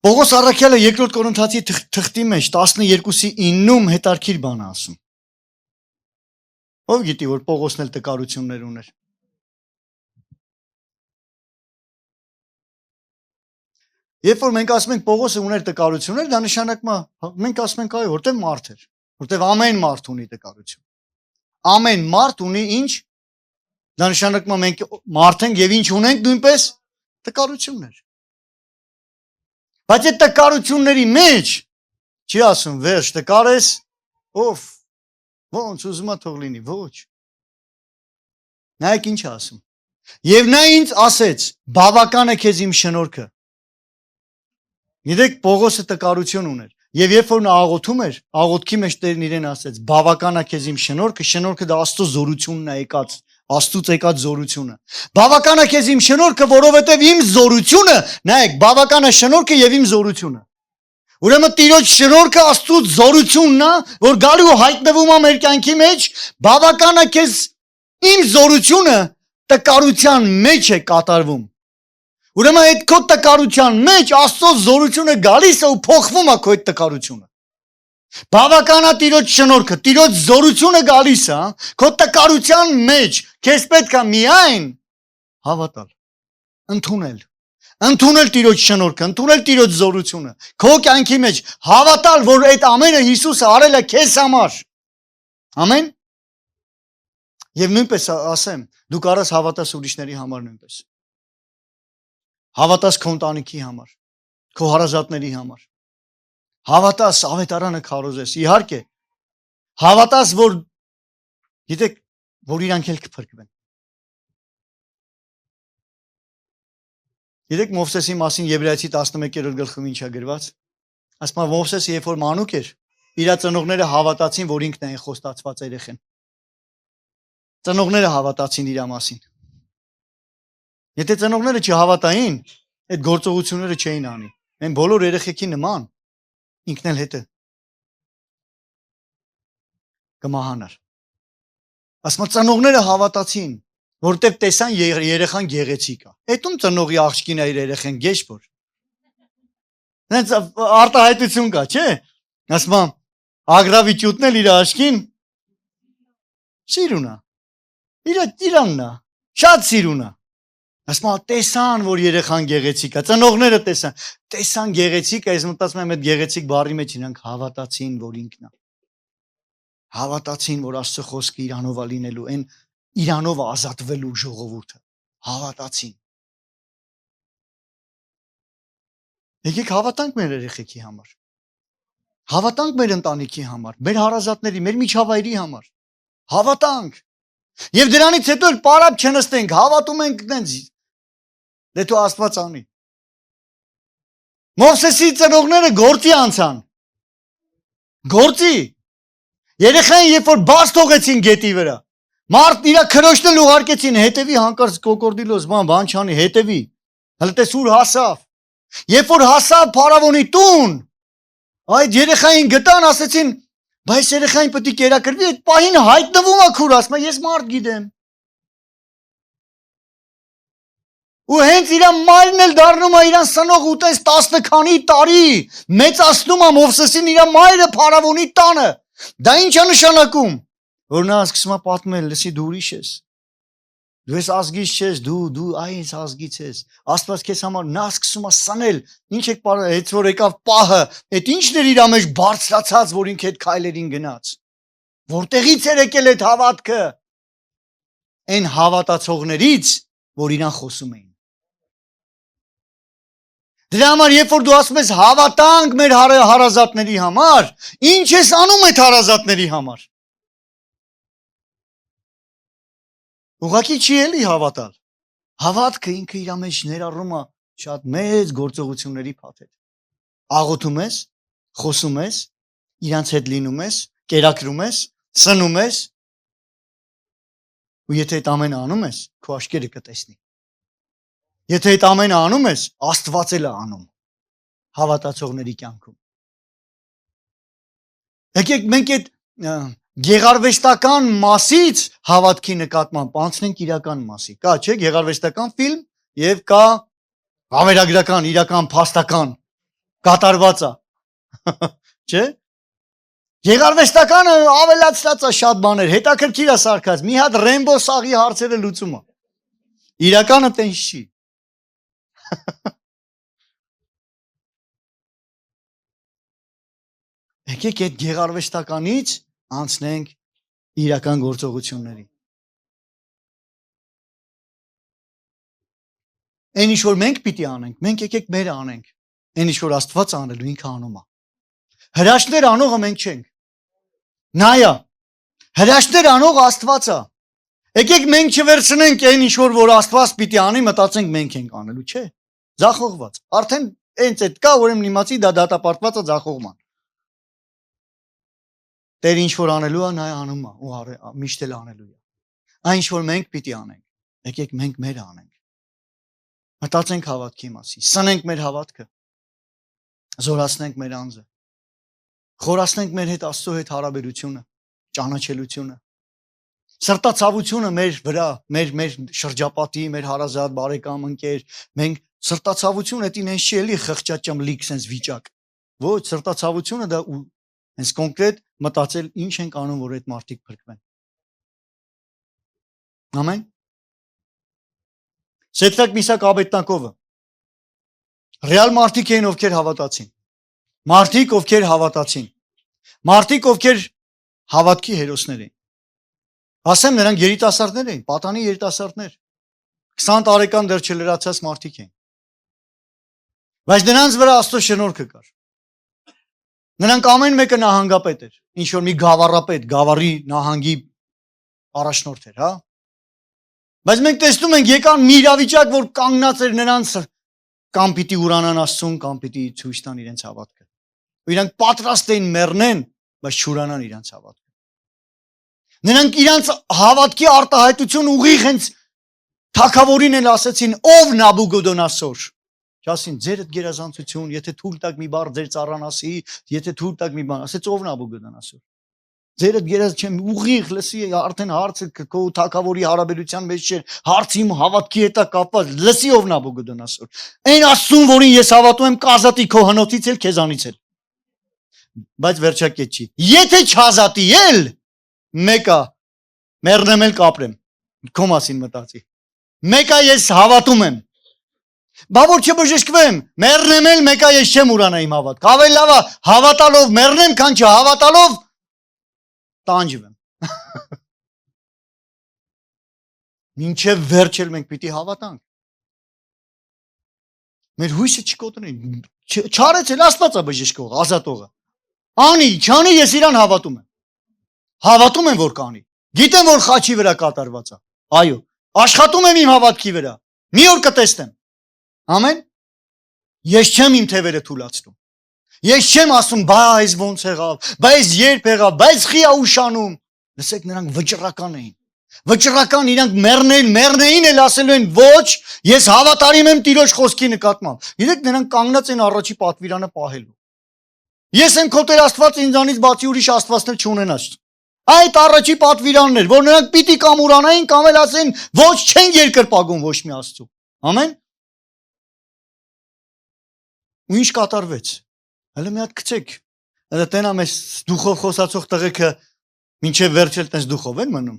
Պողոս առաքյալը 2 Կորինթացի թղթի մեջ 12:9-ում հետարքիր բան է ասում։ Ով գիտի որ Պողոսն էլ տկարություններ ուներ։ Երբ որ մենք ասում ենք Պողոսը ուներ տկարություններ, դա նշանակում է մենք ասում ենք այո, որտեղ մարդ էր, որտեղ ամեն մարդ ունի տկարություն։ Ամեն մարդ ունի ինչ։ Դա նշանակում է մենք մարդ ենք եւ ինչ ունենք նույնպես տկարություններ։ Բայց այդ տկարությունների մեջ չի ասում վերջ տկար ես, ով ոնց ուզում է թող լինի, ոչ։ Նայեք ինչ է ասում։ Եվ նա ինձ ասեց. բավական է քեզ իմ շնորհքը։ Գիտեք, Պողոսը տկարություն ուներ։ Եվ երբ որ նա աղոթում էր, աղոթքի մեջ Տերն իրեն ասեց. բավական է քեզ իմ շնորհքը, շնորհքը դա Աստծո զորությունն է եկած, Աստծուց եկած զորությունը։ Բավական է քեզ իմ շնորհքը, որովհետև իմ զորությունը, նայեք, բավական է շնորհքը եւ իմ զորությունը։ Ուրեմն Տիրոջ շնորհքը Աստծուց զորությունն է, որ գալու ու հայտնվում է մեր կյանքի մեջ, բավական է քեզ իմ զորությունը տկարության մեջ է կատարվում։ Ուրեմն այդ քո տկարության մեջ Աստծո զորությունը գալիս է ու փոխվում է քո այդ տկարությունը։ Բավական է Տիրոջ շնորհքը, Տիրոջ զորությունը գալիս է քո տկարության մեջ, քեզ պետք է միայն հավատալ, ընդունել Տիրոջ շնորհքը, ընդունել Տիրոջ զորությունը, քո կյանքի մեջ հավատալ, որ այդ ամենը Հիսուսը արել է քեզ համար։ Ամեն։ Եվ նույնպես ասեմ, դու կարաս հավատաս ուրիշների համար նույնպես։ Հավատաս քո ընտանիքի համար, քո հարազատների համար։ Հավատաս ավետարանը քարոզես, իհարկե։ Հավատաս, որ գիտեք, որ իրանք էլ կփրկվեն։ Գիտեք Մովսեսի մասին Եբրայեցի 11-րդ գլխում ինչ է գրված։ Ասում է Մովսեսը երբ որ մանուկ էր, իր ծնողները հավատացին, որ ինքն է խոստացված երեխեն։ Ծնողները հավատացին իր մասին։ Եթե ծնողները չհավատային, այդ գործողությունները չէին անի։ Այն բոլոր երեխեքի նման ինքն էլ հետը կմահանար։ Ասում ծնողները հավատացին, որտեղ տեսան երեխան գեղեցիկ է։ Այդում ծնողի աղջկին է իր երեխան գեշ որ։ Հենց արտահայտություն կա, չէ՞։ Ասում ագրավիճուտն էլ իր աղջկին սիրուն է։ Իրանն է, շատ սիրուն է։ Ասում տեսան, որ երեխան գեղեցիկ է, ծնողները տեսան գեղեցիկ է, ես մտածում եմ այդ գեղեցիկ բառի մեջ իրանք հավատացին, որ ինքն է։ Հավատացին, որ Աստծո խոսքը իրանով է լինելու, այն իրանով է ազատվելու ժողովուրդը։ Հավատացին։ Եկեք հավատանք մեր երեխեքի համար։ Հավատանք մեր ընտանիքի համար, մեր հարազատների, մեր միջավայրի համար։ Հավատանք։ Եվ դրանից հետո էլ պարապ չնստենք, հավատում ենք դենց։ Դե դու Աստված անի։ Մովսեսի ծնողները գործի անցան։ Գործի։ Երեխային երբ որ բաց թողեցին գետի վրա, մարդ իրա քրոջն էլ ուղարկեցին, հետևի հանկարծ կոկորդիլոս բան չանի, հետևի։ Հələ տես ուր հասավ։ Երբ որ հասավ փարավոնի տուն, այդ երեխային գտան, ասեցին, բայց երեխային պետք է կերակրվի, այդ պահին հայտնվում է քուր, ասում է, ես մարդ գիտեմ։ Ու հենց իր մայրն էլ դառնում է իրան սնող ուտես 10 քանի տարի, մեծացնում է Մովսեսին իր մայրը փարավոնի տանը։ Դա ինչ է նշանակում։ որ նա սկսում է պատմել, լսի դու ուրիշ ես։ Դու ես ազգից չես, դու այս ազգից ես։ Աստված քեզ համար նա սկսում է սնել, ինչ եք բարը, հետ որ եկավ պահը, այդ ինչն էր իր մեջ բարձրացած, որ ինքը այդ քայլերին գնաց։ Որտեղից էր եկել այդ հավատքը։ Այն հավատացողներից, որ իրան խոսում էին։ Դրա համար երբ որ դու ասում ես հավատանք մեր հարազատների համար, ինչ ես անում այդ հարազատների համար։ Ուղղակի չի էլի հավատալ։ Հավատքը ինքը իր մեջ ներառում է շատ մեծ գործողությունների փաթեթ։ Աղոթում ես, խոսում ես, իրանց հետ լինում ես, կերակրում ես, սնում ես, ու եթե այդ ամենը անում ես, քո աչքերը կտեսնի։ Եթե այդ ամենը անում ես, Աստված էլ է անում հավատացողների կյանքում։ Եկեք մենք այդ գեղարվեստական մասից հավատքի նկատմամբ անցնենք իրական մասի։ Կա, չէ, գեղարվեստական ֆիլմ եւ կա հավերագրական, իրական, փաստական կատարված է։ Չէ։ Գեղարվեստականը ավելացած է շատ բաներ, հետաքրքիր է սարքած, մի հատ Ռեմբո սաղի հարցերը լուծում է։ Իրականը տենց չի։ Եկեք այդ գեղարվեստականից անցնենք իրական գործողությունների։ Այն ինչ որ մենք պիտի անենք, մենք եկեք մեր անենք։ Այն ինչ որ Աստված անելու ինքը անում է։ Հրաշքներ անողը մենք չենք։ Նայա, հրաշքներ անողը Աստված է։ Եկեք մենք չվերցնենք այն ինչ որ Աստված պիտի անի, մտածենք մենք ենք անելու, չէ։ Ձախողված։ Արդեն այնց այդ կա, ուրեմն իմացի դա դատապարտված է ձախողման։ Տեր ինչ որ անելու է, նա անում է ու միշտ էլ անելու է։ Այն ինչ որ մենք պիտի անենք, եկեք մենք մեր անենք։ Մտածենք հավատքի մասին, սնենք մեր հավատքը, զորացնենք մեր անձը, խորացնենք մեր հետ Աստծո հետ հարաբերությունը, ճանաչելությունը, սրտացավությունը մեր վրա, մեր շրջապատի, մեր հարազատ բարեկամ ընկեր, մենք սրտացավությունը դա ինձ չի էլի խղճաճմլիկ sense վիճակ։ Ոչ, սրտացավությունը դա հենց կոնկրետ մտածել ինչ ենք անում, որ այդ մարդիկ փրկվեն։ Ամեն։ Սեդրակ Միսակ Աբեդնակովը ռեալ մարդիկ էին, ովքեր հավատացին։ Մարդիկ, ովքեր հավատացին։ Մարդիկ, ովքեր հավատքի հերոսներ էին։ Ասեմ, նրանք երիտասարդներ էին, պատանի երիտասարդներ։ 20 տարեկան դեռ չլրացած մարդիկ էին։ Բայց նրանց վրա Աստծո շնորհքը կար։ Նրանք ամեն մեկը նահանգապետ էր, ինչ որ մի գավառապետ, գավառի նահանգի առաջնորդ էր, հա։ Բայց մենք տեսնում ենք եկան մի իրավիճակ, որ կանգնած էր նրանց կամ պիտի ուրանան Աստծուն, կամ պիտի ցույց տան իրենց հավատքը։ Ու իրանք պատրաստ էին մեռնեն, բայց չուրանան իրենց հավատքը։ Նրանք իրենց հավատքի արտահայտություն ուղիղ հենց թագավորին էլ ասեցին, ով Նաբուգոդոնոսոր։ Չասին ձերդ գերազանցություն, եթե թույլ տակ մի բառ ձեր ծառան ասի, եթե թույլ տակ մի բան, ասեց ով Նաբուգոդոնոսոր։ Ձերդ գերազ չեմ ուղիղ լսի արդեն հարցը քո թակավորի հարաբերության մեջ չէ, հարցի իմ հավատքի հետ է կապված, լսի ով Նաբուգոդոնոսոր։ Այն Աստծուն, որին ես հավատում եմ, կազատի քո հնոցից էլ քեզանից էլ։ Բայց վերջակետ չի։ Եթե չազատի էլ, մեկա մեռնեմ էլ կապրեմ։ Քո մասին մտածի։ Մեկա ես հավատում եմ։ Բա որ չբժշկվեմ, մեռնեմ էլ, մեկա ես չեմ ուրանա իմ հավատք։ Ավելի լավ է հավատալով մեռնեմ, քան չհավատալով տանջվեմ։ Մինչև վերջ էլ մենք պիտի հավատանք։ Մեր հույսը չկոտրեն, չարեցել Աստված է բժշկողը, ազատողը։ Անի, չանի, ես իրան հավատում եմ։ Հավատում եմ, որ կանի։ Գիտեմ, որ խաչի վրա կատարված է։ Այո, աշխատում եմ իմ հավատքի վրա։ Մի օր կտեսնեմ։ Ամեն։ Ես չեմ իմ թևերը թուլացնում։ Ես չեմ ասում, բայց ոնց եղավ, բայց երբ եղավ, բայց խի է ուշանում։ Լսեք, նրանք վճռական էին։ Վճռական իրանք մեռնեին էլ ասելու են ոչ, ես հավատարիմ եմ Տիրոջ խոսքի նկատմամբ։ Գիտեք, նրանք կանգնած են առաջի պատվիրանը պահելու։ Ես եմ քո Տեր Աստված ինձանից բացի ուրիշ աստվածներ չունենաս։ Այդ առաջի պատվիրանն էր, որ նրանք պիտի կամ ուրանային կամ էլ ասեն ոչ չեն երկրպագում ոչ մի Աստծու։ Ամեն։ Ու ինչ կատարվեց։ Հələ մի հատ գցեք։ Հələ տենա մեզ դուխով խոսացող տղեկը Մինչև վերջել տես դուխով են մնում։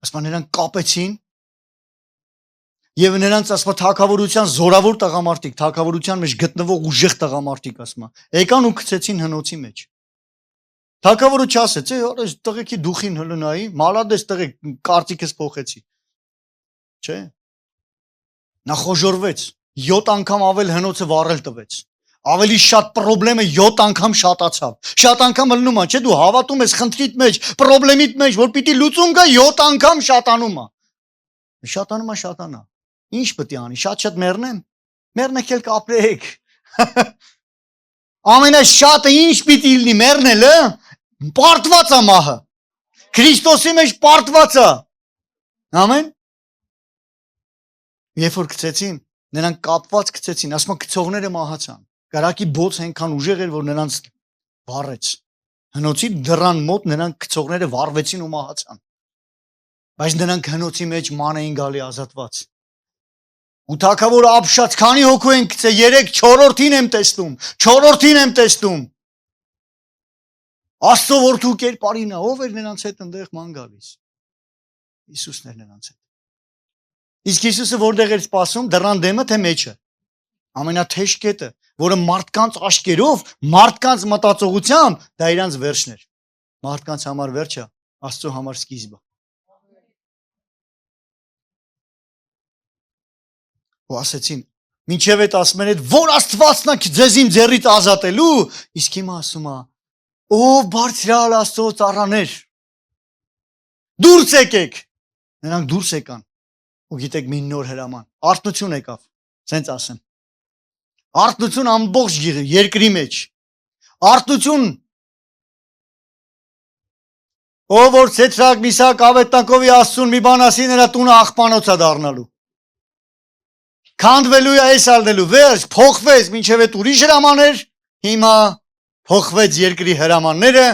Ասма նրանք կապեցին եւ նրանց ասма թակավորության զորավոր տղամարդիկ, թակավորության մեջ գտնվող ուժեղ տղամարդիկ ասма։ Եկան ու գցեցին հնոցի մեջ։ Թակավորը չասեց, այս տղեկի դուխին հլնայի, մալադես տղեկ կարծիքս փոխեցի։ Չէ։ Նա խոժորվեց, 7 անգամ ավել հնոցը վառել տվեց։ Ավելի շատ խնդրեմը 7 անգամ շատացավ։ Շատ անգամ լնում է, չէ՞ դու հավատում ես խնդրիդ մեջ, խնդրեմիդ մեջ, որ պիտի լուծում գա 7 անգամ շատանում է։ Շատանում է, շատանա։ Ինչ պետք է անի, շատ մեռնեմ։ Մեռնեք էլ կապրեք։ Ամենաշատը ինչ պիտի լինի, մեռնելը, պարտված է մահը։ Քրիստոսի մեջ պարտված է։ Ամեն։ Երբ որ գցեցին, նրանք կապված գցեցին, ասում գցողները մահացան։ Կարակի բոց այնքան ուժեղ էր, որ նրանց վառեց։ Հնոցի դռան մոտ նրանք գցողները վառվեցին ու մահացան։ Բայց նրանք հնոցի մեջ ման էին գալի ազատված։ Ու թակավորը ապշած, քանի հոգու են գցե, 3-4-ին եմ տեսնում, 4-ին եմ տեսնում։ Աստծո որդու կերպարին է, ով էր նրանց հետ այնտեղ ման գալիս։ Հիսուսն էր նրանց հետ։ Իսկ Հիսուսը որտեղ էր սպասում, դռան դեմը թե մեջը։ Ամենաթեժ կետը, որը մարդկանց աշկերով, մարդկանց մտածողությամբ, դա իրանց վերջն էր։ Մարդկանց համար վերջը, Աստծո համար սկիզբը։ Ու ասեցին, մինչև այդ ասում են, որ Աստվածն է ձեզ իմ ձեռից ազատելու, իսկ հիմա ասում է, ով բարձրալ Աստծո ծառաներ, դուրս եկեք։ Նրանք դուրս եկան։ Ու գիտեք մի նոր հրաման, արթնություն եկավ, սենց ասեմ։ Արթնություն ամբողջ երկրի մեջ։ Արթնություն։ Ով որ Սեդրակ, Միսակ, Ավեդնագովի Աստծուն մի բան ասի, նրա տունը աղբանոց է դառնալու։ Քանդվելու է այս ալնելու, վերջ, փոխվեց, մինչև այդ ուրիշ հրամաններ, հիմա փոխվեց երկրի հրամանները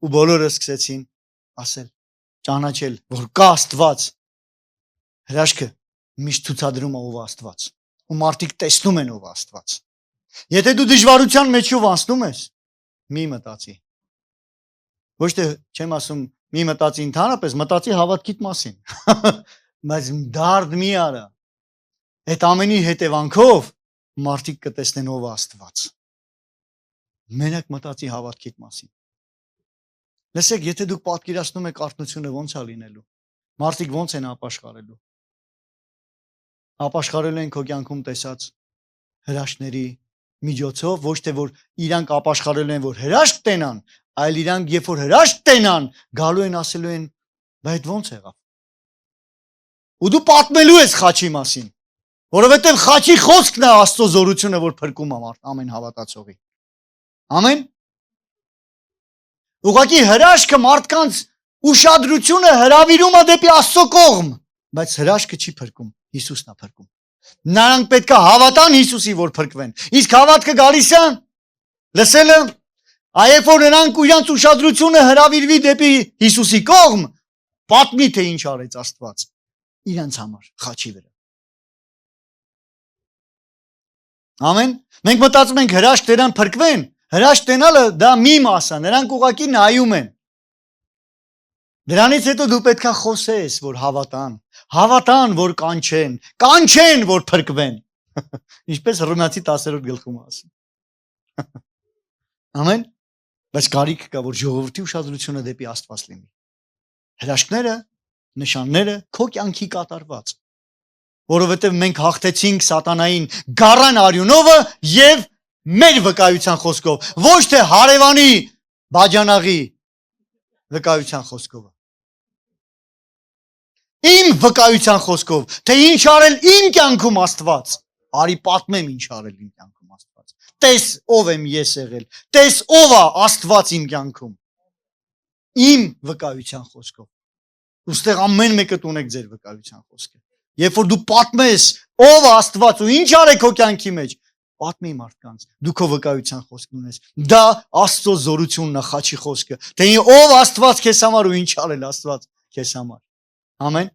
ու բոլորը սկսեցին ասել, ճանաչել, որ կա Աստված։ Հրաշքը միշտ ցուցադրում է ով Աստված։ Ու մարդիկ տեսնում են ով Աստված։ Եթե դու դժվարության մեջով անցնում ես, մի մտածի։ Ոչ թե չեմ ասում մի մտածի ընդհանրապես, մտածի հավատքիդ մասին։ Բայց դարդ մի արա։ Այդ ամենի հետևանքով մարդիկ կտեսնեն ով Աստված։ Մենակ մտածի հավատքիդ մասին։ Լսեք, եթե դուք պատկերացնում եք արթնությունը ոնց է լինելու, մարդիկ ոնց են ապաշխարելու։ Ապաշխարելու են քո կյանքում տեսած հրաշքների միջոցով, ոչ թե որ իրանք ապաշխարելու են, որ հրաշք տենան, այլ իրանք երբ որ հրաշք տենան, գալու են ասելու են, բայց այդ ոնց եղավ։ Ու դու պատմելու ես խաչի մասին, որովհետև խաչի խոսքն է Աստծո զորությունը, որ փրկում է ամեն հավատացողի։ Ամեն։ Ուղղակի հրաշքը մարդկանց ուշադրությունը հրավիրում է դեպի Աստծո կողմ, բայց հրաշքը չի փրկում, Հիսուսն է փրկում։ Նրանք պետք է հավատան Հիսուսի, որ փրկվեն։ Իսկ հավատքը գալիս է լսելը, այբ որ նրանք իրանց ուշադրությունը հրավիրվի դեպի Հիսուսի կողմ, պատմի թե ինչ արեց Աստված իրանց համար խաչի վրա։ Ամեն։ Մենք մտածում ենք հրաշք տենան փրկվեն, հրաշք տենալը դա մի մաս է, նրանք ուղղակի նայում են։ Դրանից հետո դու պետք է խոսես, որ հավատան, որ կանչեն, որ փրկվեն։ Ինչպես Հռոմեացի 10-րդ գլխում ասում։ Ամեն։ Բայց կարիք կա, որ ժողովրդի ուշադրությունը դեպի Աստված լինի։ Հրաշքները, նշանները քո կյանքի կատարված։ Որովհետև մենք հաղթեցինք սատանային գառան արյունովը եւ մեր վկայության խոսքով, ոչ թե հարևանի բաջանաղի վկայության խոսքով։ Իմ վկայության խոսքով, թե ինչ արել իմ կյանքում Աստված, արի պատմեմ ինչ արել իմ կյանքում Աստված։ Տես ով եմ ես եղել, տես ով է Աստված իմ կյանքում։ Իմ վկայության խոսքով։ Ոստեղ ամեն մեկը ունեք ձեր վկայության խոսքը։ Երբ որ դու պատմես ով է Աստված ու ինչ արեք քո կյանքի մեջ, պատմի մարդկանց, դու քո վկայության խոսքն ունես։ Դա Աստծո զորությունն է, խաչի խոսքը, թե ով Աստված քեզ համար ու ինչ արել Աստված քեզ համար։ Ամեն։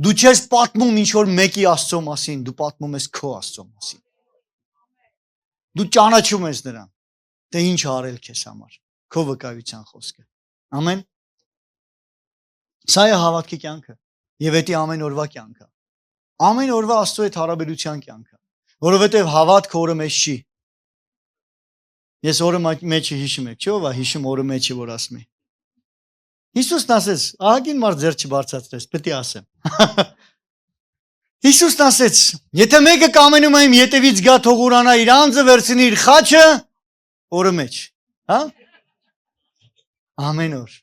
Դու չես պատմում ինչ որ մեկի Աստծո մասին, դու պատմում ես քո Աստծո մասին։ Դու ճանաչում ես նրան, թե ինչ արել քեզ համար, քո վկայության խոսքը։ Ամեն։ Սա է հավատքի կյանքը եւ դա ամեն օրվա կյանքը։ Ամեն օրվա Աստծո հետ հարաբերության կյանքը, որովհետեւ հավատքը օրը մեջ չի։ Ես օրը մեջը հիշում եք, չէ՞, ով է հիշում օրը մեջը, որ ասում է։ Հիսուսն ասեց, ահագին մարդ ձեռ չբարձրացրեց, պետք է ասեմ։ Հիսուսն ասեց, եթե մեկը կամենում է իմ ետևից գա, թող ուրանա իր անձը, վերցնի իր խաչը օրը մեջ, հա? Ամեն օր։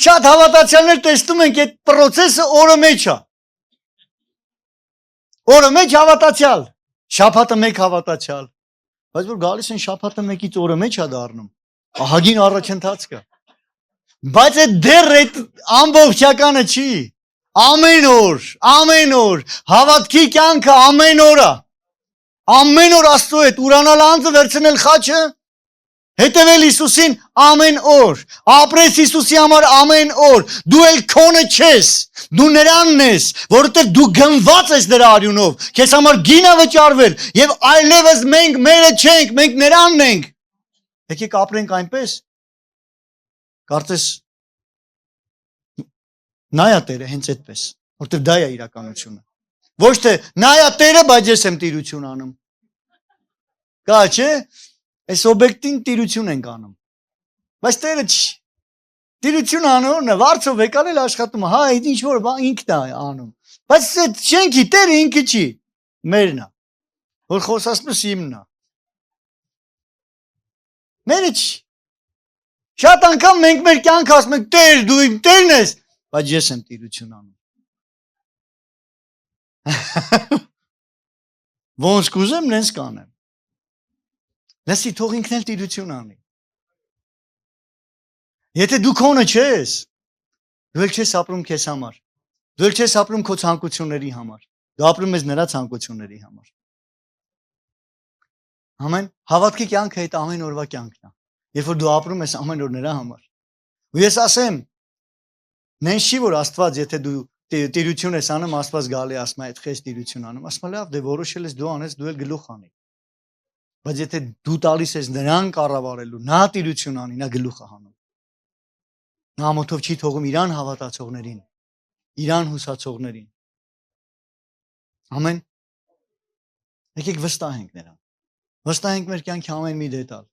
Շատ հավատացյալներ տեսնում ենք այդ process-ը օրը մեջ է։ Օրը մեջ հավատացյալ, շաբաթը մեկ հավատացյալ։ Բայց որ գալիս են շաբաթը մեկից օրը մեջ է դառնում։ Ահագին առաջընթաց կա։ Բայց այդ դեռ այդ ամբողջականը չի։ Ամեն օր, հավատքի կյանքը ամեն օր է։ Ամեն օր Աստծո հետ ուրանալ անձը, վերցնել խաչը, հետևել Հիսուսին ամեն օր, ապրես Հիսուսի համար ամեն օր, դու էլ քոնը չես, դու նրանն ես, որովհետև դու գնված ես նրա արյունով, քեզ համար գին է վճարվել, եւ այլևս մենք մերը չենք, մենք նրանն ենք։ Եկեք ապրենք այնպես, կարծես նայա Տերը հենց այդպես, որովհետև դա է իրականությունը։ Ոչ թե նայա Տերը, բայց ես եմ տիրություն անում։ Կա չէ՞։ Այս օբյեկտին տիրություն ենք անում։ Բայց Տերը չի։ Տիրություն անողն է, վարձով եկալ էլ աշխատում, հա, այդ ինչ որ ինքն է անում։ Բայց այդ շենքի Տերը ինքը չի, մերն է։ Որ խոսացնուս իմն է։ Մերը չի։ Շատ անգամ մենք մեր կյանքը ասում ենք, Տեր, դու իմ Տերն ես, բայց ես եմ տիրություն անում։ Ոնց կուզեմ, նենց կանեմ։ Լսի, թող ինքն էլ տիրություն անի։ Եթե դու քոնը չես, դու էլ չես ապրում քեզ համար։ Դու էլ չես ապրում քո ցանկությունների համար։ Դու ապրում ես նրա ցանկությունների համար։ Ամեն հավատքի կյանքը այդ ամեն օրվա կյանքն է։ Երբ որ դու ապրում ես ամեն օր նրա համար։ Ու ես ասեմ, նենց չի որ Աստված, եթե դու տիրություն ես անում, Աստված գալի ասում է, այդ քեզ տիրություն անում։ Ասում է, լավ, դե որոշել ես դու անես, դու էլ գլուխ անի։ Բայց եթե դու տալիս ես նրան կառավարելու, նա տիրություն անի, նա գլուխ է հանում։ Նա ամոթով չի թողում իրան հավատացողներին, իրան հուսացողներին։ Ամեն։ Եկեք վստահենք նրան։ Վստահենք մեր կյանքի ամեն մի դետալ։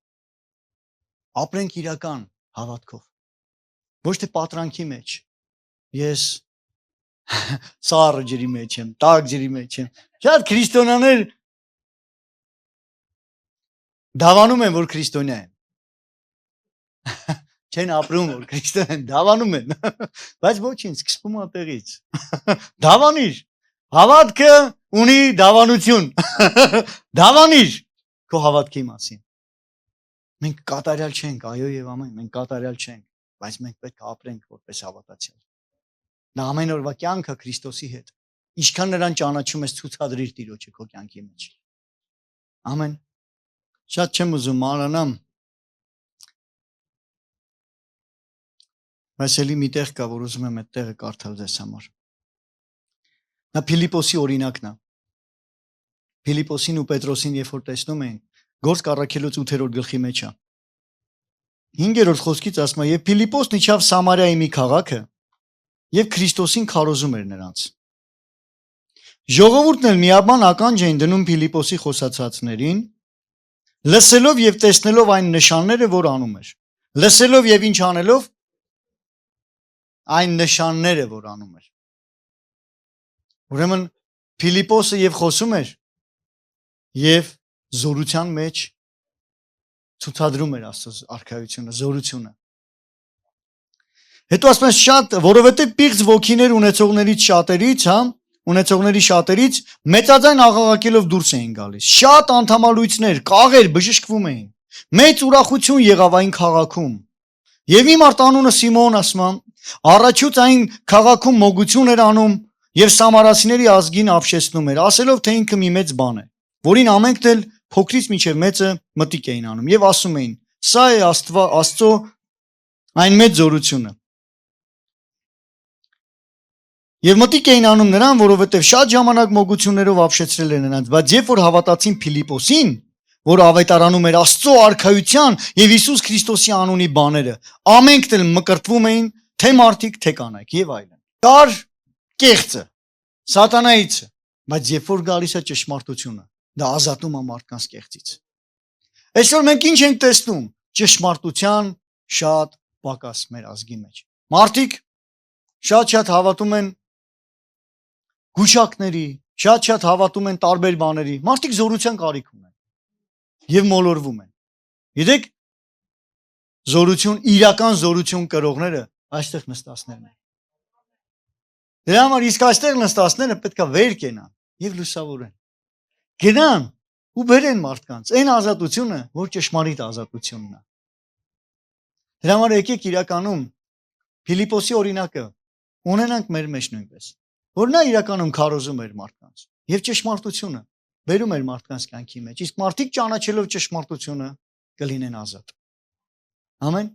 Ապրենք իրական հավատքով։ Ոչ թե պատրանքի մեջ։ Ես սառը ջրի մեջ եմ, տաք ջրի մեջ եմ։ Շատ քրիստոնյաներ դավանում են, որ քրիստոնյա են։ Չեն ապրում, որ քրիստոնյա են, դավանում են։ Բայց ոչինչ, սկսվում է տեղից։ Դավանիր։ Հավատքը ունի դավանություն։ Դավանիր քո հավատքի մասին։ Մենք կատարյալ չենք, այո եւ ամեն, մենք կատարյալ չենք, բայց մենք պետք է ապրենք որպես հավատացյալ։ Նա ամեն օրվա կյանքը Քրիստոսի հետ։ Ինչքան նրան ճանաչում ես, ցուցադրիր Տիրոջը քո կյանքի մեջ։ Ամեն։ Շատ չեմ ուզում մանանամ։ Բայց էլի մի տեղ կա, որ ուզում եմ այդ տեղը կարդալ ձեզ համար։ Նա Փիլիպոսի օրինակն է։ Փիլիպոսին ու Պետրոսին երբ որ տեսնում են, Գործք առաքելոց 8-րդ գլխի մեջ է։ 5-րդ խոսքից ասում է, եւ Փիլիպոսն իջավ Սամարիայի մի քաղաքը եւ Քրիստոսին քարոզում էր նրանց։ Ժողովուրդն էլ միաբան ականջ էին դնում Փիլիպոսի խոսացածներին, լսելով եւ տեսնելով այն նշանները, որ անում էր։ Լսելով եւ ինչ անելով այն նշանները, որ անում էր։ Ուրեմն Փիլիպոսը եւ խոսում էր եւ զորության մեջ ցուցադրում էր Աստծո արքայությունը, զորությունը։ Հետո ասում են շատ, որովհետեւ պիղծ ոգիներ ունեցողների շատերից մեծաձայն աղաղակելով դուրս էին գալիս։ Շատ անդամալույցներ, կաղեր բժշկվում էին։ Մեծ ուրախություն եղավ այն քաղաքում։ Եվ իմ արտանունը Սիմոն ասում է, առաջուց այն քաղաքում մոգություն էր անում եւ սամարացիների ազգին ապշեցնում էր, ասելով թե ինքը մի մեծ բան է, որին ամենքն էլ փոքրից մինչև մեծը մտիկ էին անում եւ ասում էին. Սա է Աստծո այն մեծ զորությունը։ Եվ մտիկ էին անում նրան, որովհետև շատ ժամանակ մոգություններով ապշեցրել էր նրանց, բայց երբ որ հավատացին Փիլիպոսին, որ ավետարանում էր Աստծո արքայության եւ Հիսուս Քրիստոսի անունի բաները, ամենքն էլ մկրտվում էին թե մարդիկ, թե կանայք եւ այլն։ Կար կեղծը, սատանայիցը, բայց երբ որ գալիս է ճշմարտությունը, դա ազատում է մարդկանց կեղծից։ Այսօր մենք ինչ ենք տեսնում, ճշմարտության շատ պակաս մեր ազգի մեջ։ Մարդիկ շատ հավատում են գուշակների, շատ հավատում են տարբեր բաների։ Մարդիկ զորության կարիք ունեն եւ մոլորվում են։ Գիտեք, զորություն, իրական զորություն կրողները այստեղ նստածներն են։ Դրա համար իսկ այստեղ նստածները պետքա վեր կենան եւ լուսավորեն։ Գնան ու բերեն մարդկանց այն ազատությունը, որ ճշմարիտ ազատությունն է։ Դրա համար եկեք իրականում Ֆիլիպոսի օրինակը ունենանք մեր մեջ նույնպես, որ նա իրականում քարոզում էր մարդկանց եւ ճշմարտությունը բերում էր մարդկանց կյանքի մեջ, իսկ մարդիկ ճանաչելով ճշմարտությունը կլինեն ազատ։ Ամեն։